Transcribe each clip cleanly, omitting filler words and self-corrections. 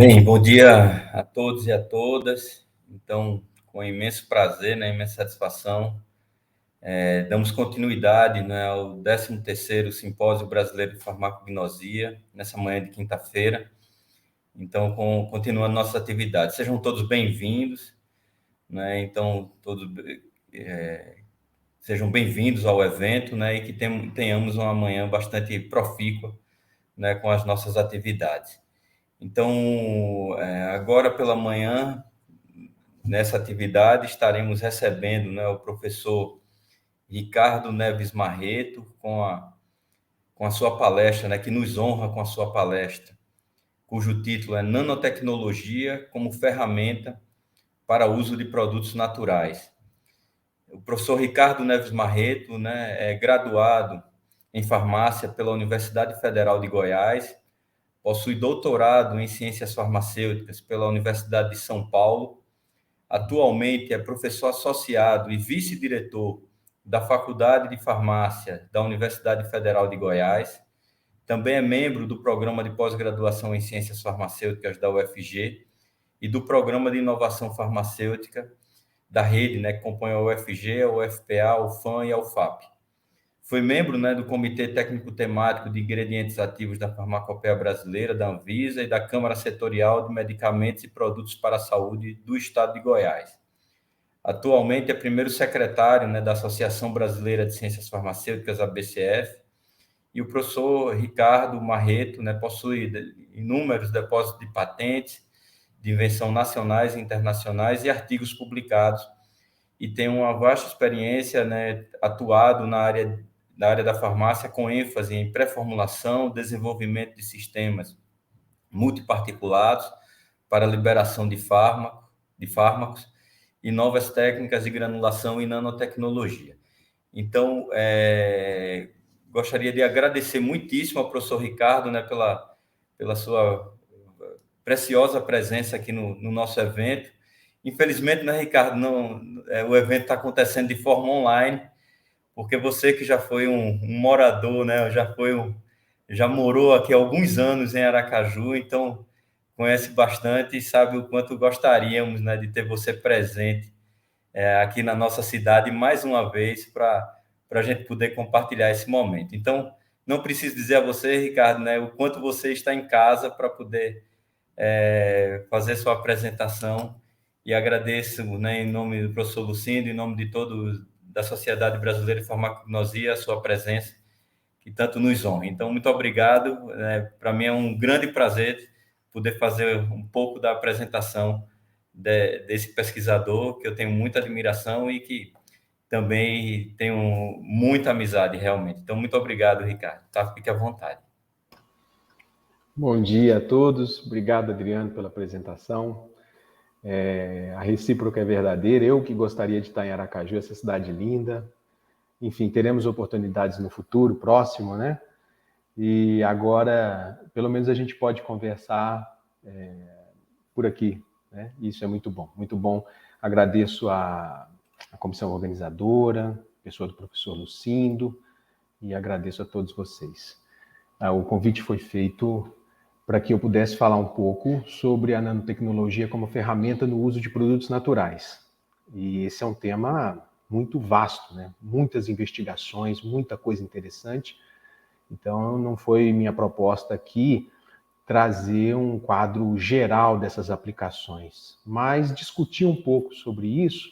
Bem, bom dia a todos e a todas. Então, com imenso prazer, né, imensa satisfação, damos continuidade, né, ao 13º Simpósio Brasileiro de Farmacognosia, nessa manhã de quinta-feira. Então, continuando nossas atividades. Sejam todos bem-vindos, né, então, sejam bem-vindos ao evento, né, e que tenhamos uma manhã bastante profícua, né, com as nossas atividades. Então, agora pela manhã, nessa atividade, estaremos recebendo, né, o professor Ricardo Neves Marreto com a sua palestra, né, que nos honra com a sua palestra, cujo título é Nanotecnologia como ferramenta para uso de produtos naturais. O professor Ricardo Neves Marreto, né, é graduado em farmácia pela Universidade Federal de Goiás, possui doutorado em ciências farmacêuticas pela Universidade de São Paulo. Atualmente é professor associado e vice-diretor da Faculdade de Farmácia da Universidade Federal de Goiás. Também é membro do Programa de Pós-Graduação em Ciências Farmacêuticas da UFG e do Programa de Inovação Farmacêutica da rede, né, que compõe a UFG, a UFPA, a UFAM e a UFAP. Foi membro, né, do Comitê Técnico Temático de Ingredientes Ativos da Farmacopeia Brasileira, da Anvisa, e da Câmara Setorial de Medicamentos e Produtos para a Saúde do Estado de Goiás. Atualmente é primeiro secretário, né, da Associação Brasileira de Ciências Farmacêuticas, ABCF, e o professor Ricardo Marreto, né, possui inúmeros depósitos de patentes, de invenção nacionais e internacionais e artigos publicados, e tem uma vasta experiência, né, atuado na área da farmácia, com ênfase em pré-formulação, desenvolvimento de sistemas multiparticulados para liberação de fármacos e novas técnicas de granulação e nanotecnologia. Então, gostaria de agradecer muitíssimo ao professor Ricardo, né, pela sua preciosa presença aqui no nosso evento. Infelizmente, né, Ricardo, o evento está acontecendo de forma online, porque você que já foi um morador, né, já morou aqui há alguns anos em Aracaju, então conhece bastante e sabe o quanto gostaríamos, né, de ter você presente aqui na nossa cidade mais uma vez para a gente poder compartilhar esse momento. Então, não preciso dizer a você, Ricardo, né, o quanto você está em casa para poder fazer sua apresentação, e agradeço, né, em nome do professor Lucindo, em nome de todos da Sociedade Brasileira de Farmacognosia, a sua presença, que tanto nos honra. Então, muito obrigado. Para mim é um grande prazer poder fazer um pouco da apresentação desse pesquisador, que eu tenho muita admiração e que também tenho muita amizade, realmente. Então, muito obrigado, Ricardo. Tá? Fique à vontade. Bom dia a todos. Obrigado, Adriano, pela apresentação. A recíproca é verdadeira. Eu que gostaria de estar em Aracaju, essa cidade linda. Enfim, teremos oportunidades no futuro próximo, né? E agora, pelo menos a gente pode conversar por aqui, né? Isso é muito bom, muito bom. Agradeço a comissão organizadora, a pessoa do professor Lucindo, e agradeço a todos vocês. O convite foi feito para que eu pudesse falar um pouco sobre a nanotecnologia como ferramenta no uso de produtos naturais. E esse é um tema muito vasto, né? Muitas investigações, muita coisa interessante. Então, não foi minha proposta aqui trazer um quadro geral dessas aplicações, mas discutir um pouco sobre isso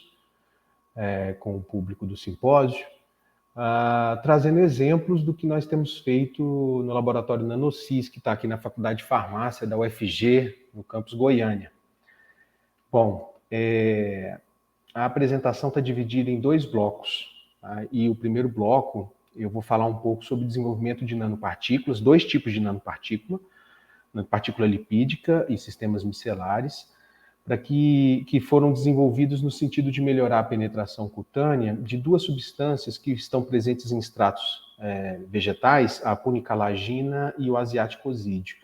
com o público do simpósio, trazendo exemplos do que nós temos feito no laboratório NanoCis, que está aqui na Faculdade de Farmácia da UFG, no campus Goiânia. Bom, a apresentação está dividida em 2 blocos, tá? E o primeiro bloco eu vou falar um pouco sobre o desenvolvimento de nanopartículas, 2 tipos de nanopartícula lipídica e sistemas micelares, que foram desenvolvidos no sentido de melhorar a penetração cutânea de 2 substâncias que estão presentes em extratos vegetais, a punicalagina e o asiaticosídeo,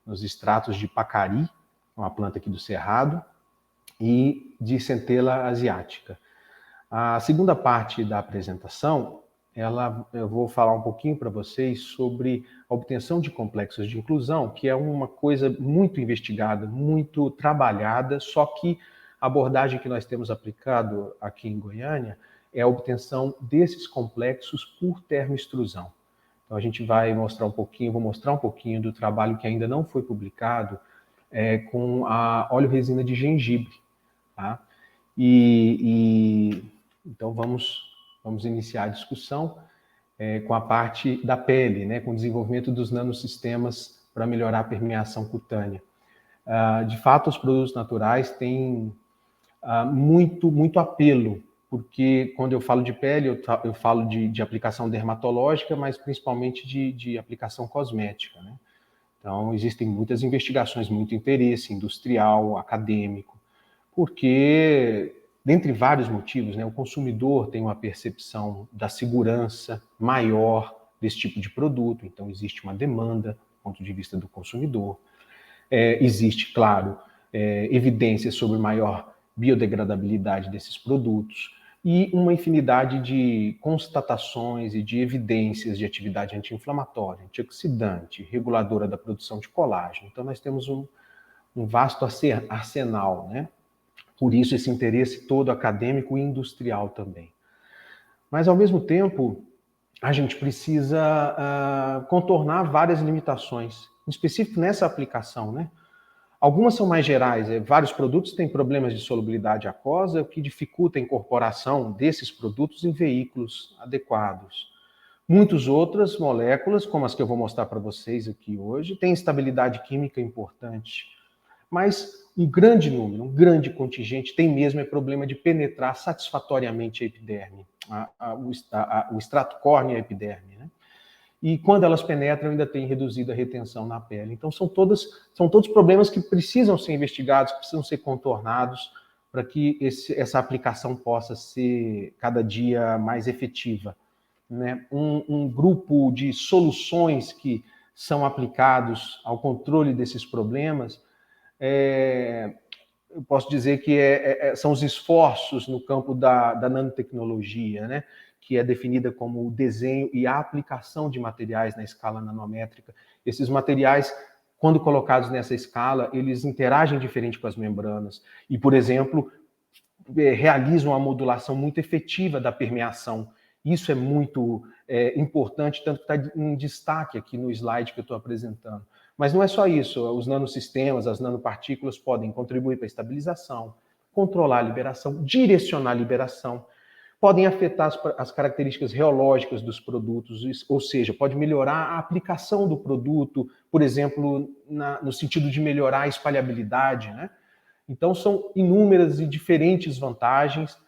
nos extratos de pacari, uma planta aqui do Cerrado, e de centela asiática. A segunda parte da apresentação eu vou falar um pouquinho para vocês sobre a obtenção de complexos de inclusão, que é uma coisa muito investigada, muito trabalhada, só que a abordagem que nós temos aplicado aqui em Goiânia é a obtenção desses complexos por termoextrusão. Então a gente vai mostrar um pouquinho, vou mostrar um pouquinho do trabalho que ainda não foi publicado com a óleo-resina de gengibre, tá? Então vamos iniciar a discussão com a parte da pele, né, com o desenvolvimento dos nanosistemas para melhorar a permeação cutânea. De fato, os produtos naturais têm muito apelo, porque quando eu falo de pele, eu falo de aplicação dermatológica, mas principalmente de aplicação cosmética, né? Então, existem muitas investigações, muito interesse industrial, acadêmico, porque, dentre vários motivos, né, o consumidor tem uma percepção da segurança maior desse tipo de produto, então existe uma demanda do ponto de vista do consumidor. Existe, claro, evidências sobre maior biodegradabilidade desses produtos e uma infinidade de constatações e de evidências de atividade anti-inflamatória, antioxidante, reguladora da produção de colágeno. Então, nós temos um vasto arsenal, né? Por isso, esse interesse todo acadêmico e industrial também. Mas, ao mesmo tempo, a gente precisa contornar várias limitações, em específico nessa aplicação, né? Algumas são mais gerais, vários produtos têm problemas de solubilidade aquosa, o que dificulta a incorporação desses produtos em veículos adequados. Muitas outras moléculas, como as que eu vou mostrar para vocês aqui hoje, têm estabilidade química importante. Mas um grande número, um grande contingente tem mesmo problema de penetrar satisfatoriamente a epiderme, o extrato córneo e a epiderme, né? E quando elas penetram, ainda tem reduzida a retenção na pele. Então, são todos problemas que precisam ser investigados, que precisam ser contornados para que essa aplicação possa ser cada dia mais efetiva, né? Um grupo de soluções que são aplicados ao controle desses problemas, eu posso dizer que são os esforços no campo da nanotecnologia, né? Que é definida como o desenho e a aplicação de materiais na escala nanométrica. Esses materiais, quando colocados nessa escala, eles interagem diferente com as membranas e, por exemplo, realizam uma modulação muito efetiva da permeação. Isso é muito importante, tanto que está em destaque aqui no slide que eu estou apresentando. Mas não é só isso, os nanosistemas, as nanopartículas podem contribuir para a estabilização, controlar a liberação, direcionar a liberação, podem afetar as características reológicas dos produtos, ou seja, pode melhorar a aplicação do produto, por exemplo, no sentido de melhorar a espalhabilidade, né? Então, são inúmeras e diferentes vantagens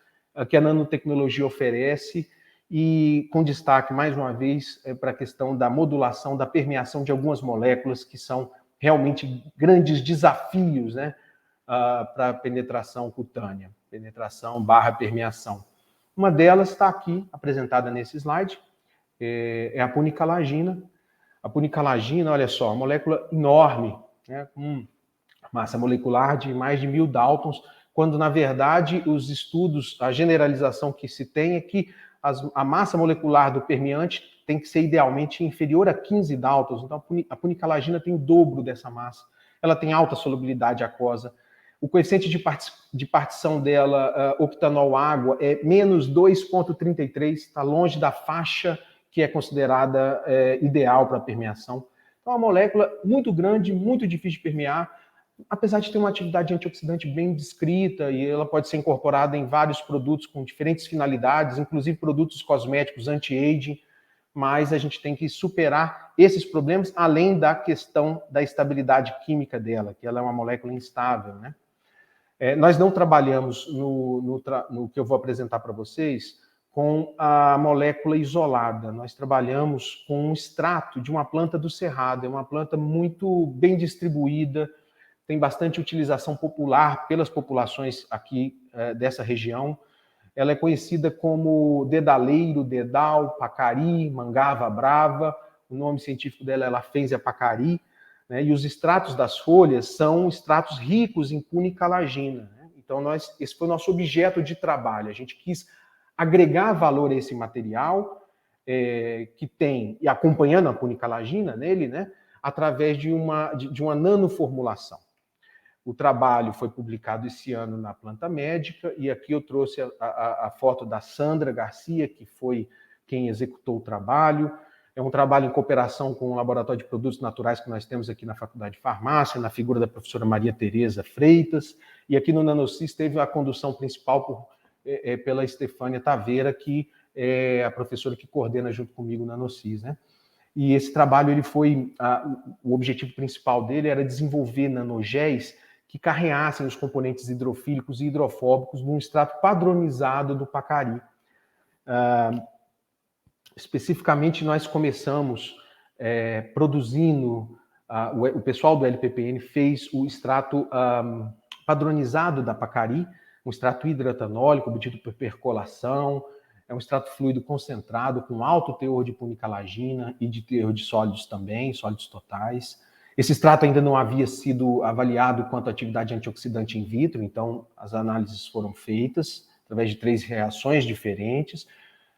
que a nanotecnologia oferece e com destaque, mais uma vez, para a questão da modulação, da permeação de algumas moléculas que são realmente grandes desafios, né, para a penetração cutânea, penetração / permeação. Uma delas está aqui, apresentada nesse slide, é a punicalagina. A punicalagina, olha só, uma molécula enorme, né, com massa molecular de mais de 1000 Daltons, quando, na verdade, os estudos, a generalização que se tem é que a massa molecular do permeante tem que ser idealmente inferior a 15 Daltons. Então, a punicalagina tem o dobro dessa massa. Ela tem alta solubilidade aquosa. O coeficiente de partição dela, octanol-água, é menos 2,33, está longe da faixa que é considerada ideal para a permeação. Então, é uma molécula muito grande, muito difícil de permear, apesar de ter uma atividade antioxidante bem descrita, e ela pode ser incorporada em vários produtos com diferentes finalidades, inclusive produtos cosméticos anti-aging, mas a gente tem que superar esses problemas, além da questão da estabilidade química dela, que ela é uma molécula instável, né? Nós não trabalhamos no que eu vou apresentar para vocês com a molécula isolada. Nós trabalhamos com um extrato de uma planta do cerrado. É uma planta muito bem distribuída, tem bastante utilização popular pelas populações aqui dessa região. Ela é conhecida como dedaleiro, dedal, pacari, mangava brava. O nome científico dela é Lafensia pacari. Né? E os extratos das folhas são extratos ricos em punicalagina. Né? Então, esse foi o nosso objeto de trabalho. A gente quis agregar valor a esse material, que tem, e acompanhando a punicalagina nele, né, através de uma nanoformulação. O trabalho foi publicado esse ano na Planta Médica, e aqui eu trouxe a foto da Sandra Garcia, que foi quem executou o trabalho. É um trabalho em cooperação com o Laboratório de Produtos Naturais que nós temos aqui na Faculdade de Farmácia, na figura da professora Maria Tereza Freitas, e aqui no NanoCis teve a condução principal pela Estefânia Taveira, que é a professora que coordena junto comigo o NanoCis, né? E esse trabalho, o objetivo principal dele era desenvolver nanogéis que carreassem os componentes hidrofílicos e hidrofóbicos num extrato padronizado do pacari. Especificamente, nós começamos produzindo, o pessoal do LPPN fez o extrato padronizado da pacari, um extrato hidroetanólico obtido por percolação, é um extrato fluido concentrado com alto teor de punicalagina e de teor de sólidos também, sólidos totais. Esse extrato ainda não havia sido avaliado quanto à atividade antioxidante in vitro, então as análises foram feitas através de 3 reações diferentes.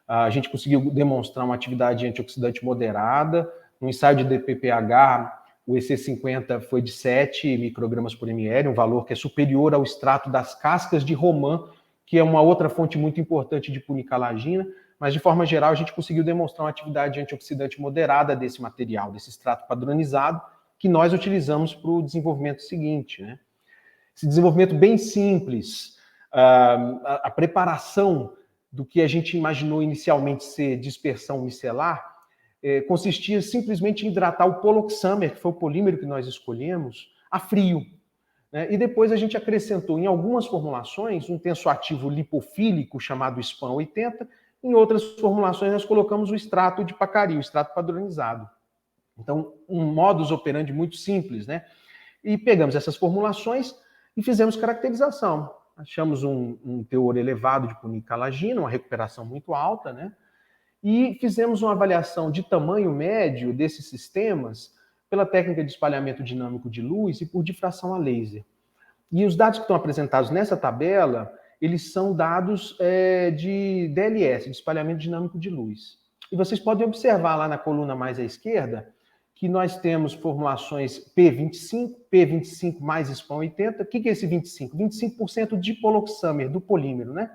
A gente conseguiu demonstrar uma atividade antioxidante moderada. No ensaio de DPPH, o EC50 foi de 7 microgramas por ml, um valor que é superior ao extrato das cascas de romã, que é uma outra fonte muito importante de punicalagina, mas de forma geral a gente conseguiu demonstrar uma atividade antioxidante moderada desse material, desse extrato padronizado, que nós utilizamos para o desenvolvimento seguinte, né? Esse desenvolvimento bem simples, a preparação do que a gente imaginou inicialmente ser dispersão micelar, consistia simplesmente em hidratar o poloxamer, que foi o polímero que nós escolhemos, a frio. Né? E depois a gente acrescentou em algumas formulações um tensoativo lipofílico chamado SPAN 80, em outras formulações nós colocamos o extrato de pacari, o extrato padronizado. Então, um modus operandi muito simples, né? E pegamos essas formulações e fizemos caracterização. Achamos um teor elevado de punicalagina, uma recuperação muito alta, né? E fizemos uma avaliação de tamanho médio desses sistemas pela técnica de espalhamento dinâmico de luz e por difração a laser. E os dados que estão apresentados nessa tabela, eles são dados de DLS, de espalhamento dinâmico de luz. E vocês podem observar lá na coluna mais à esquerda que nós temos formulações P25 mais SPAN 80. O que é esse 25? 25% de poloxamer, do polímero, né?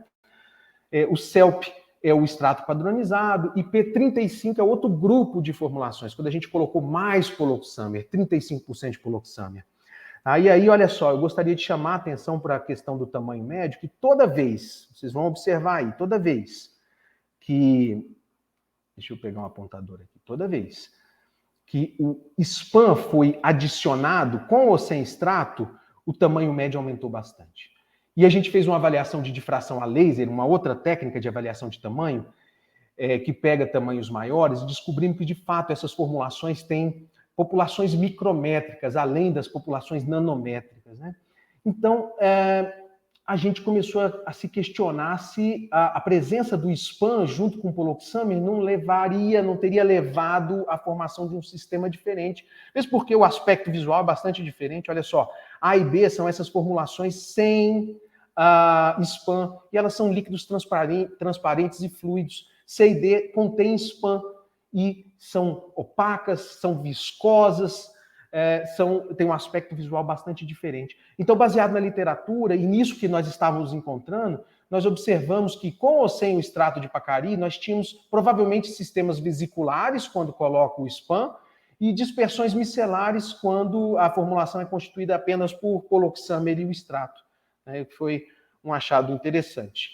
O CELP é o extrato padronizado, e P35 é outro grupo de formulações, quando a gente colocou mais poloxamer, 35% de poloxamer. Aí, olha só, eu gostaria de chamar a atenção para a questão do tamanho médio, que toda vez, vocês vão observar aí, toda vez que... Deixa eu pegar um apontador aqui. Toda vez que o SPAN foi adicionado, com ou sem extrato, o tamanho médio aumentou bastante. E a gente fez uma avaliação de difração a laser, uma outra técnica de avaliação de tamanho, que pega tamanhos maiores, e descobrimos que, de fato, essas formulações têm populações micrométricas, além das populações nanométricas, né? Então, a gente começou a se questionar se a presença do SPAN junto com o poloxamer não teria levado à formação de um sistema diferente. Mesmo porque o aspecto visual é bastante diferente. Olha só, A e B são essas formulações sem SPAN, e elas são líquidos transparentes e fluidos. C e D contêm SPAN e são opacas, são viscosas, tem um aspecto visual bastante diferente. Então, baseado na literatura e nisso que nós estávamos encontrando, nós observamos que, com ou sem o extrato de pacari, nós tínhamos provavelmente sistemas vesiculares, quando coloca o SPAN, e dispersões micelares, quando a formulação é constituída apenas por poloxamer e o extrato. Que foi um achado interessante.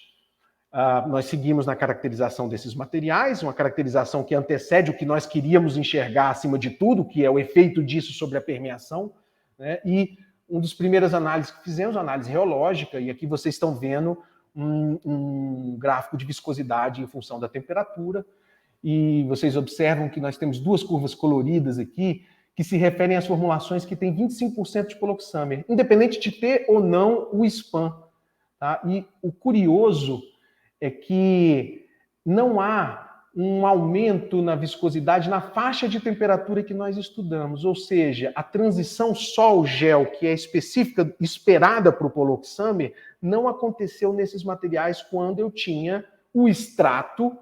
Nós seguimos na caracterização desses materiais, uma caracterização que antecede o que nós queríamos enxergar acima de tudo, que é o efeito disso sobre a permeação, né? E uma das primeiras análises que fizemos, a análise reológica, e aqui vocês estão vendo um gráfico de viscosidade em função da temperatura, e vocês observam que nós temos 2 curvas coloridas aqui, que se referem às formulações que têm 25% de poloxamer, independente de ter ou não o SPAN. Tá? E o curioso é que não há um aumento na viscosidade na faixa de temperatura que nós estudamos, ou seja, a transição sol-gel, que é específica, esperada para o poloxamer, não aconteceu nesses materiais quando eu tinha o extrato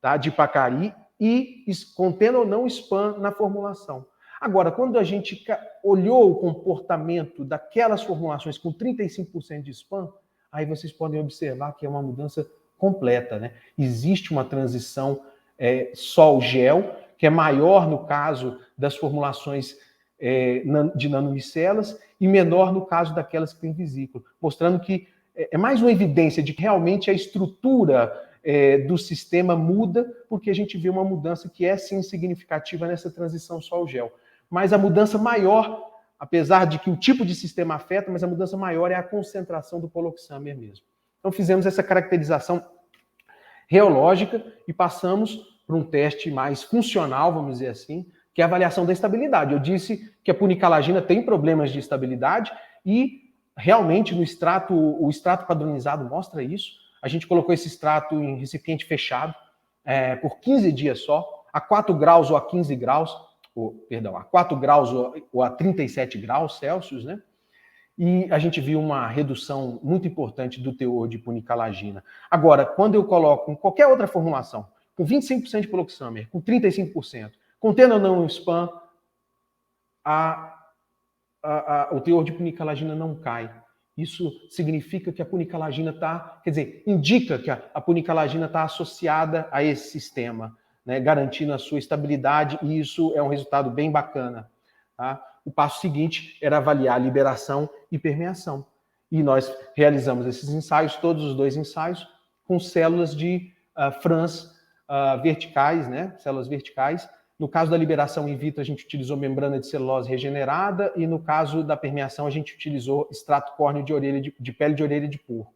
tá, de Pacari e contendo ou não spam na formulação. Agora, quando a gente olhou o comportamento daquelas formulações com 35% de spam, aí vocês podem observar que é uma mudança completa, né? Existe uma transição sol-gel, que é maior no caso das formulações de nanomicelas e menor no caso daquelas que têm vesícula, mostrando que é mais uma evidência de que realmente a estrutura do sistema muda, porque a gente vê uma mudança que é sim significativa nessa transição sol-gel. Mas a mudança maior, apesar de que o tipo de sistema afeta, mas a mudança maior é a concentração do poloxamer mesmo. Então fizemos essa caracterização reológica e passamos para um teste mais funcional, vamos dizer assim, que é a avaliação da estabilidade. Eu disse que a punicalagina tem problemas de estabilidade e realmente no extrato, o extrato padronizado mostra isso. A gente colocou esse extrato em recipiente fechado por 15 dias só, a 4 graus ou a 15 graus, a 4 graus ou a 37 graus Celsius, né? E a gente viu uma redução muito importante do teor de punicalagina. Agora, quando eu coloco em qualquer outra formulação, com 25% de poloxamer, com 35%, contendo ou não um spam, o teor de punicalagina não cai. Isso significa que a punicalagina está, quer dizer, indica que a punicalagina está associada a esse sistema, né, garantindo a sua estabilidade, e isso é um resultado bem bacana. Tá? O passo seguinte era avaliar a liberação e permeação. E nós realizamos esses ensaios, todos os 2 ensaios, com células de Franz verticais, né, células verticais. No caso da liberação in vitro, a gente utilizou membrana de celulose regenerada e no caso da permeação, a gente utilizou extrato córneo de pele de orelha de porco.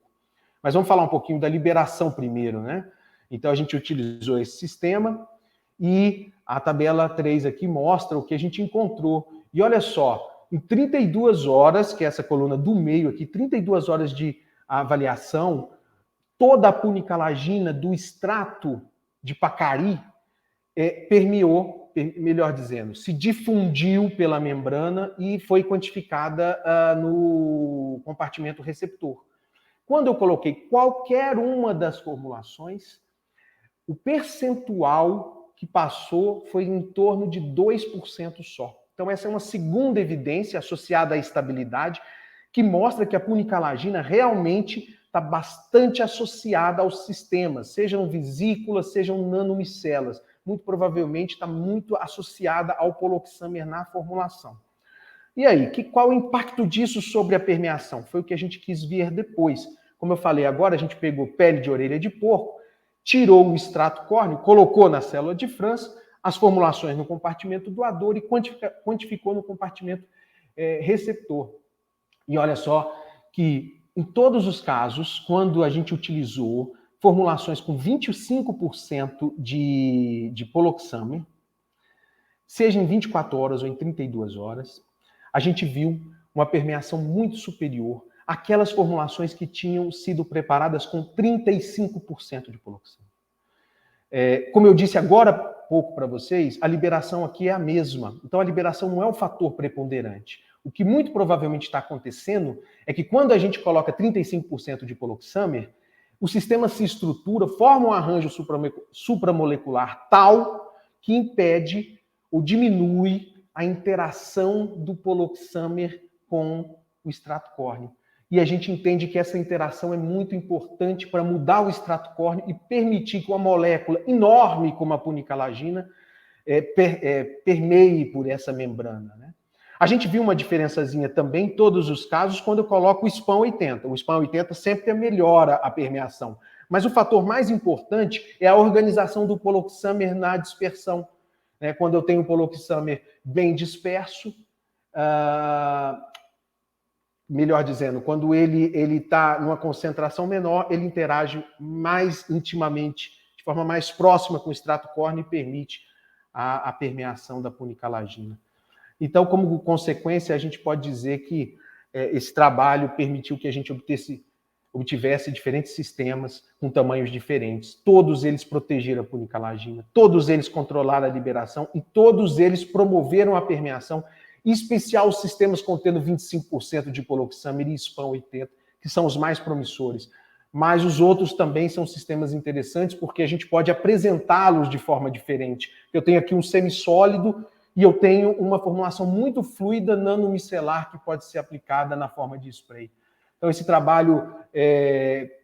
Mas vamos falar um pouquinho da liberação primeiro, né? Então, a gente utilizou esse sistema e a tabela 3 aqui mostra o que a gente encontrou. E olha só, em 32 horas, que é essa coluna do meio aqui, 32 horas de avaliação, toda a punicalagina do extrato de Pacari permeou, melhor dizendo, se difundiu pela membrana e foi quantificada no compartimento receptor. Quando eu coloquei qualquer uma das formulações, o percentual que passou foi em torno de 2% só. Então essa é uma segunda evidência associada à estabilidade que mostra que a punicalagina realmente está bastante associada aos sistemas, sejam vesículas, sejam nanomicelas. Muito provavelmente está muito associada ao poloxamer na formulação. E aí, qual o impacto disso sobre a permeação? Foi o que a gente quis ver depois. Como eu falei agora, a gente pegou pele de orelha de porco, tirou o extrato córneo, colocou na célula de Franz, as formulações no compartimento doador e quantificou no compartimento receptor. E olha só que, em todos os casos, quando a gente utilizou formulações com 25% de poloxamer, seja em 24 horas ou em 32 horas, a gente viu uma permeação muito superior àquelas formulações que tinham sido preparadas com 35% de poloxamer. Como eu disse agora há pouco para vocês, a liberação aqui é a mesma. Então, a liberação não é um fator preponderante. O que muito provavelmente está acontecendo é que quando a gente coloca 35% de poloxamer, o sistema se estrutura, forma um arranjo supramolecular tal que impede ou diminui a interação do poloxamer com o extrato córneo. E a gente entende que essa interação é muito importante para mudar o extrato córneo e permitir que uma molécula enorme como a punicalagina permeie por essa membrana, né? A gente viu uma diferençazinha também em todos os casos quando eu coloco o SPAM 80. O SPAM 80 sempre melhora a permeação. Mas o fator mais importante é a organização do poloxamer na dispersão. Quando eu tenho o poloxamer bem disperso, melhor dizendo, quando ele está numa concentração menor, ele interage mais intimamente, de forma mais próxima com o extrato córneo e permite a permeação da punicalagina. Então, como consequência, a gente pode dizer que esse trabalho permitiu que a gente obtivesse diferentes sistemas com tamanhos diferentes. Todos eles protegeram a punicalagina, todos eles controlaram a liberação e todos eles promoveram a permeação, em especial os sistemas contendo 25% de poloxamer e SPAM 80, que são os mais promissores. mas os outros também são sistemas interessantes porque a gente pode apresentá-los de forma diferente. Eu tenho aqui um semissólido e eu tenho uma formulação muito fluida nanomicelar que pode ser aplicada na forma de spray. Então, esse trabalho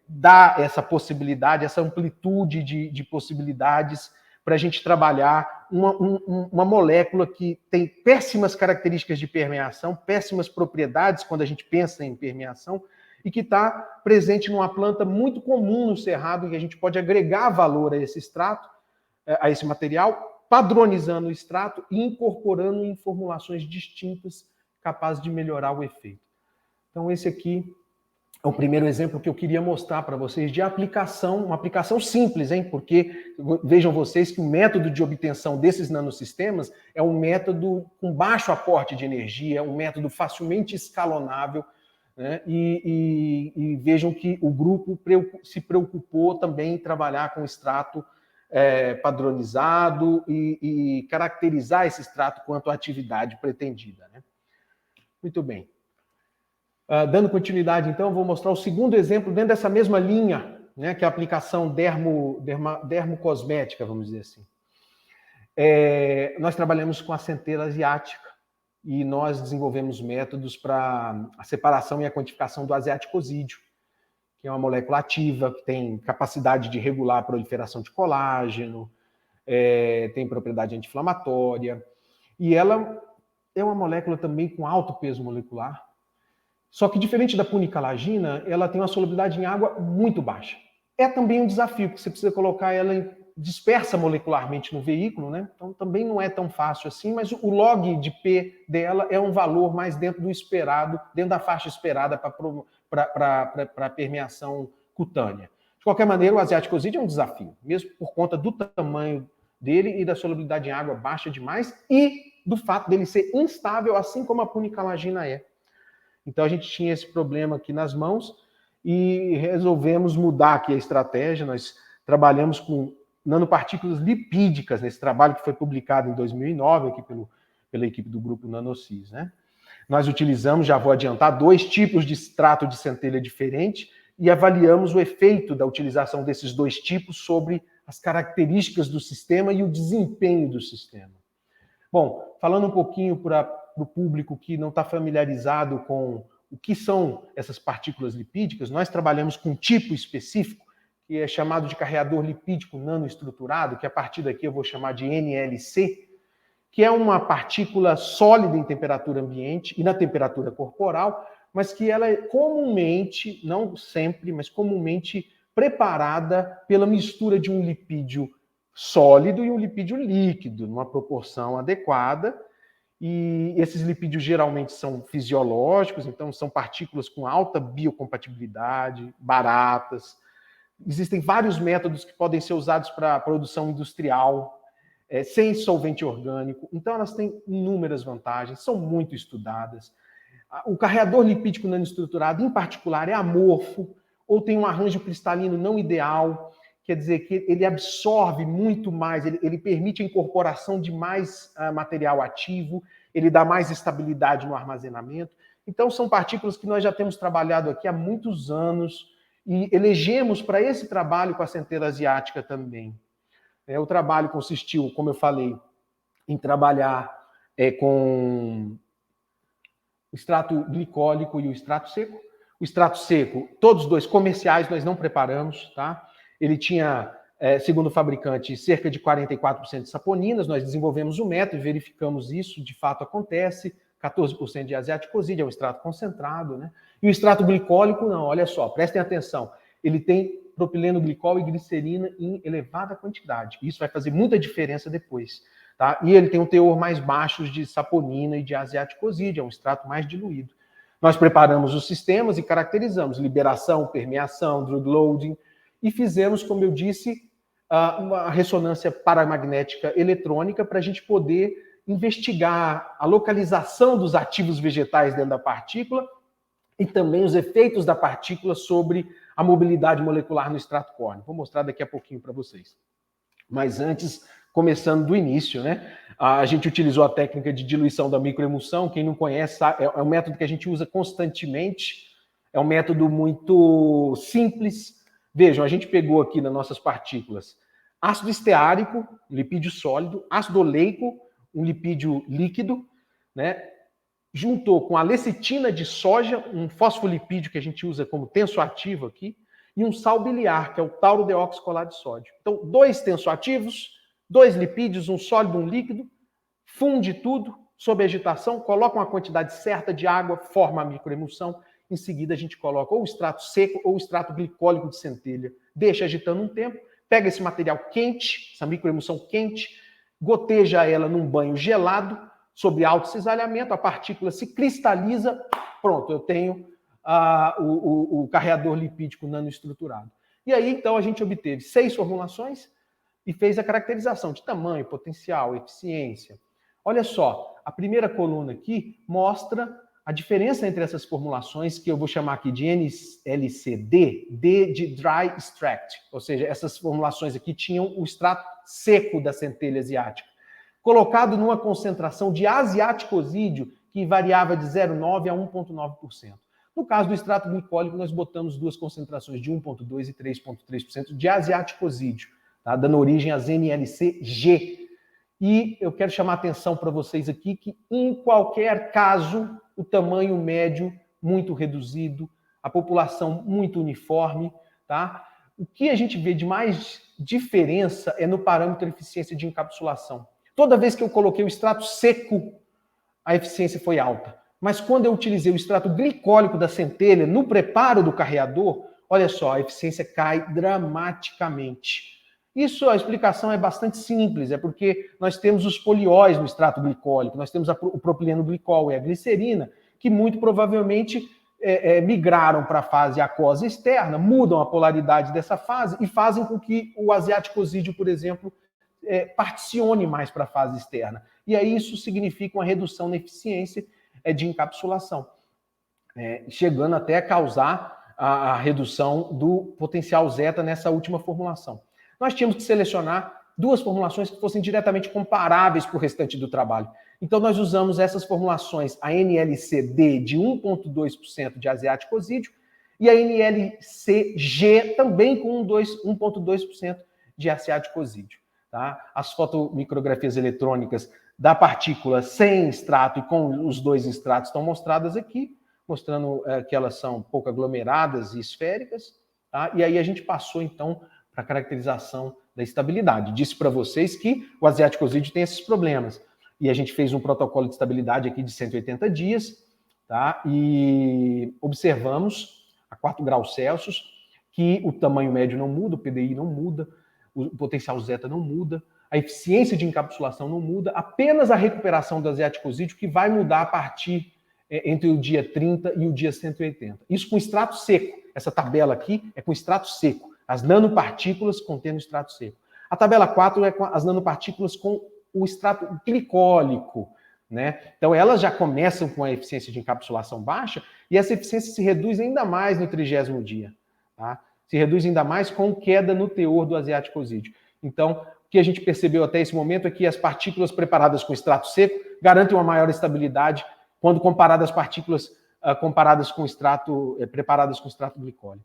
dá essa possibilidade, essa amplitude de possibilidades para a gente trabalhar uma molécula que tem péssimas características de permeação, péssimas propriedades quando a gente pensa em permeação, e que está presente numa planta muito comum no cerrado, em que a gente pode agregar valor a esse extrato, a esse material, padronizando o extrato e incorporando em formulações distintas capazes de melhorar o efeito. Então, esse aqui é o primeiro exemplo que eu queria mostrar para vocês de aplicação, uma aplicação simples, hein? Porque vejam vocês que o método de obtenção desses nanosistemas é um método com baixo aporte de energia, um método facilmente escalonável, né? E vejam que o grupo se preocupou também em trabalhar com extrato padronizado e caracterizar esse extrato quanto à atividade pretendida, né? Muito bem. Dando continuidade, então, eu vou mostrar o segundo exemplo dentro dessa mesma linha, né, que é a aplicação dermocosmética, vamos dizer assim. Nós trabalhamos com a centeira asiática e nós desenvolvemos métodos para a separação e a quantificação do azeaticosídeo, que é uma molécula ativa, que tem capacidade de regular a proliferação de colágeno, tem propriedade anti-inflamatória, e ela é uma molécula também com alto peso molecular. Só que, diferente da punicalagina, ela tem uma solubilidade em água muito baixa. É também um desafio, porque você precisa colocar ela dispersa molecularmente no veículo, né? Então também não é tão fácil assim, mas o log de P dela é um valor mais dentro do esperado, dentro da faixa esperada para a permeação cutânea. De qualquer maneira, o azeaticosídeo é um desafio, mesmo por conta do tamanho dele e da solubilidade em água baixa demais e do fato dele ser instável, assim como a punicalagina é. Então, a gente tinha esse problema aqui nas mãos e resolvemos mudar aqui a estratégia. Nós trabalhamos com nanopartículas lipídicas nesse trabalho que foi publicado em 2009 aqui pela equipe do grupo NanoSys, né? Nós utilizamos, já vou adiantar, 2 tipos de extrato de centelha diferente e avaliamos o efeito da utilização desses 2 tipos sobre as características do sistema e o desempenho do sistema. Bom, falando um pouquinho para o público que não está familiarizado com o que são essas partículas lipídicas, nós trabalhamos com um tipo específico, que é chamado de carreador lipídico nanoestruturado, que a partir daqui eu vou chamar de NLC, que é uma partícula sólida em temperatura ambiente e na temperatura corporal, mas que ela é comumente, não sempre, mas comumente preparada pela mistura de um lipídio sólido e um lipídio líquido, numa proporção adequada. E esses lipídios geralmente são fisiológicos, então são partículas com alta biocompatibilidade, baratas. Existem vários métodos que podem ser usados para a produção industrial, sem solvente orgânico. Então elas têm inúmeras vantagens, são muito estudadas. O carreador lipídico nanoestruturado, em particular, é amorfo, ou tem um arranjo cristalino não ideal, quer dizer que ele absorve muito mais, ele permite a incorporação de mais material ativo, ele dá mais estabilidade no armazenamento. Então, são partículas que nós já temos trabalhado aqui há muitos anos e elegemos para esse trabalho com a centeira asiática também. O trabalho consistiu, como eu falei, em trabalhar com o extrato glicólico e o extrato seco. O extrato seco, todos os 2 comerciais, nós não preparamos, tá? Ele tinha, segundo o fabricante, cerca de 44% de saponinas. Nós desenvolvemos o método e verificamos isso, de fato acontece. 14% de azeaticosídeo, é um extrato concentrado, né? E o extrato glicólico, não, olha só, prestem atenção. Ele tem propileno glicol e glicerina em elevada quantidade. Isso vai fazer muita diferença depois, tá? E ele tem um teor mais baixo de saponina e de azeaticosídeo, é um extrato mais diluído. Nós preparamos os sistemas e caracterizamos liberação, permeação, drug loading, e fizemos, como eu disse, uma ressonância paramagnética eletrônica para a gente poder investigar a localização dos ativos vegetais dentro da partícula e também os efeitos da partícula sobre a mobilidade molecular no extrato córneo. Vou mostrar daqui a pouquinho para vocês. Mas antes, começando do início, né? A gente utilizou a técnica de diluição da microemulsão. Quem não conhece, é um método que a gente usa constantemente É um método muito simples. Vejam, a gente pegou aqui nas nossas partículas ácido esteárico, um lipídio sólido, ácido oleico, um lipídio líquido, né? Juntou com a lecitina de soja, um fosfolipídio que a gente usa como tensoativo aqui, e um sal biliar, que é o taurodeoxicolato de sódio. Então, 2 tensoativos, 2 lipídios, um sólido, um líquido, funde tudo sob agitação, coloca uma quantidade certa de água, forma a microemulsão, em seguida a gente coloca ou o extrato seco ou o extrato glicólico de centelha, deixa agitando um tempo, pega esse material quente, essa microemulsão quente, goteja ela num banho gelado, sob alto cisalhamento, a partícula se cristaliza, pronto, eu tenho o carreador lipídico nanoestruturado. E aí, então, a gente obteve 6 formulações e fez a caracterização de tamanho, potencial, eficiência. Olha só, a primeira coluna aqui mostra a diferença entre essas formulações, que eu vou chamar aqui de NLCD, D de Dry Extract, ou seja, essas formulações aqui tinham o extrato seco da centelha asiática, colocado numa concentração de asiaticosídeo que variava de 0,9% a 1,9%. No caso do extrato glicólico, nós botamos 2 concentrações de 1,2% e 3,3% de asiaticosídeo, tá? Dando origem às NLCG. E eu quero chamar a atenção para vocês aqui que, em qualquer caso, o tamanho médio muito reduzido, a população muito uniforme, tá? O que a gente vê de mais diferença é no parâmetro de eficiência de encapsulação. Toda vez que eu coloquei o extrato seco, a eficiência foi alta. Mas quando eu utilizei o extrato glicólico da centelha no preparo do carreador, olha só, a eficiência cai dramaticamente. Isso, a explicação é bastante simples, é porque nós temos os polióis no extrato glicólico, nós temos o propileno glicol e a glicerina, que muito provavelmente migraram para a fase aquosa externa, mudam a polaridade dessa fase e fazem com que o asiaticosídeo, por exemplo, particione mais para a fase externa. E aí isso significa uma redução na eficiência de encapsulação, chegando até a causar a redução do potencial zeta nessa última formulação. Nós tínhamos que selecionar 2 formulações que fossem diretamente comparáveis para o restante do trabalho. Então, nós usamos essas formulações, a NLCD de 1,2% de asiaticosídeo e a NLCG também com 1,2% de asiaticosídeo. Tá? As fotomicrografias eletrônicas da partícula sem extrato e com os 2 extratos estão mostradas aqui, mostrando que elas são pouco aglomeradas e esféricas. Tá? E aí a gente passou, então, para a caracterização da estabilidade. Disse para vocês que o asiaticosídeo tem esses problemas. E a gente fez um protocolo de estabilidade aqui de 180 dias, tá? E observamos a 4 graus Celsius que o tamanho médio não muda, o PDI não muda, o potencial zeta não muda, a eficiência de encapsulação não muda, apenas a recuperação do asiaticosídeo que vai mudar a partir entre o dia 30 e o dia 180. Isso com extrato seco. Essa tabela aqui é com extrato seco. As nanopartículas contendo extrato seco. A tabela 4 é com as nanopartículas com o extrato glicólico, né? Então, elas já começam com a eficiência de encapsulação baixa e essa eficiência se reduz ainda mais no 30º dia, tá? Se reduz ainda mais com queda no teor do asiaticosídeo. Então, o que a gente percebeu até esse momento é que as partículas preparadas com extrato seco garantem uma maior estabilidade quando comparadas às partículas comparadas com extrato, preparadas com extrato glicólico.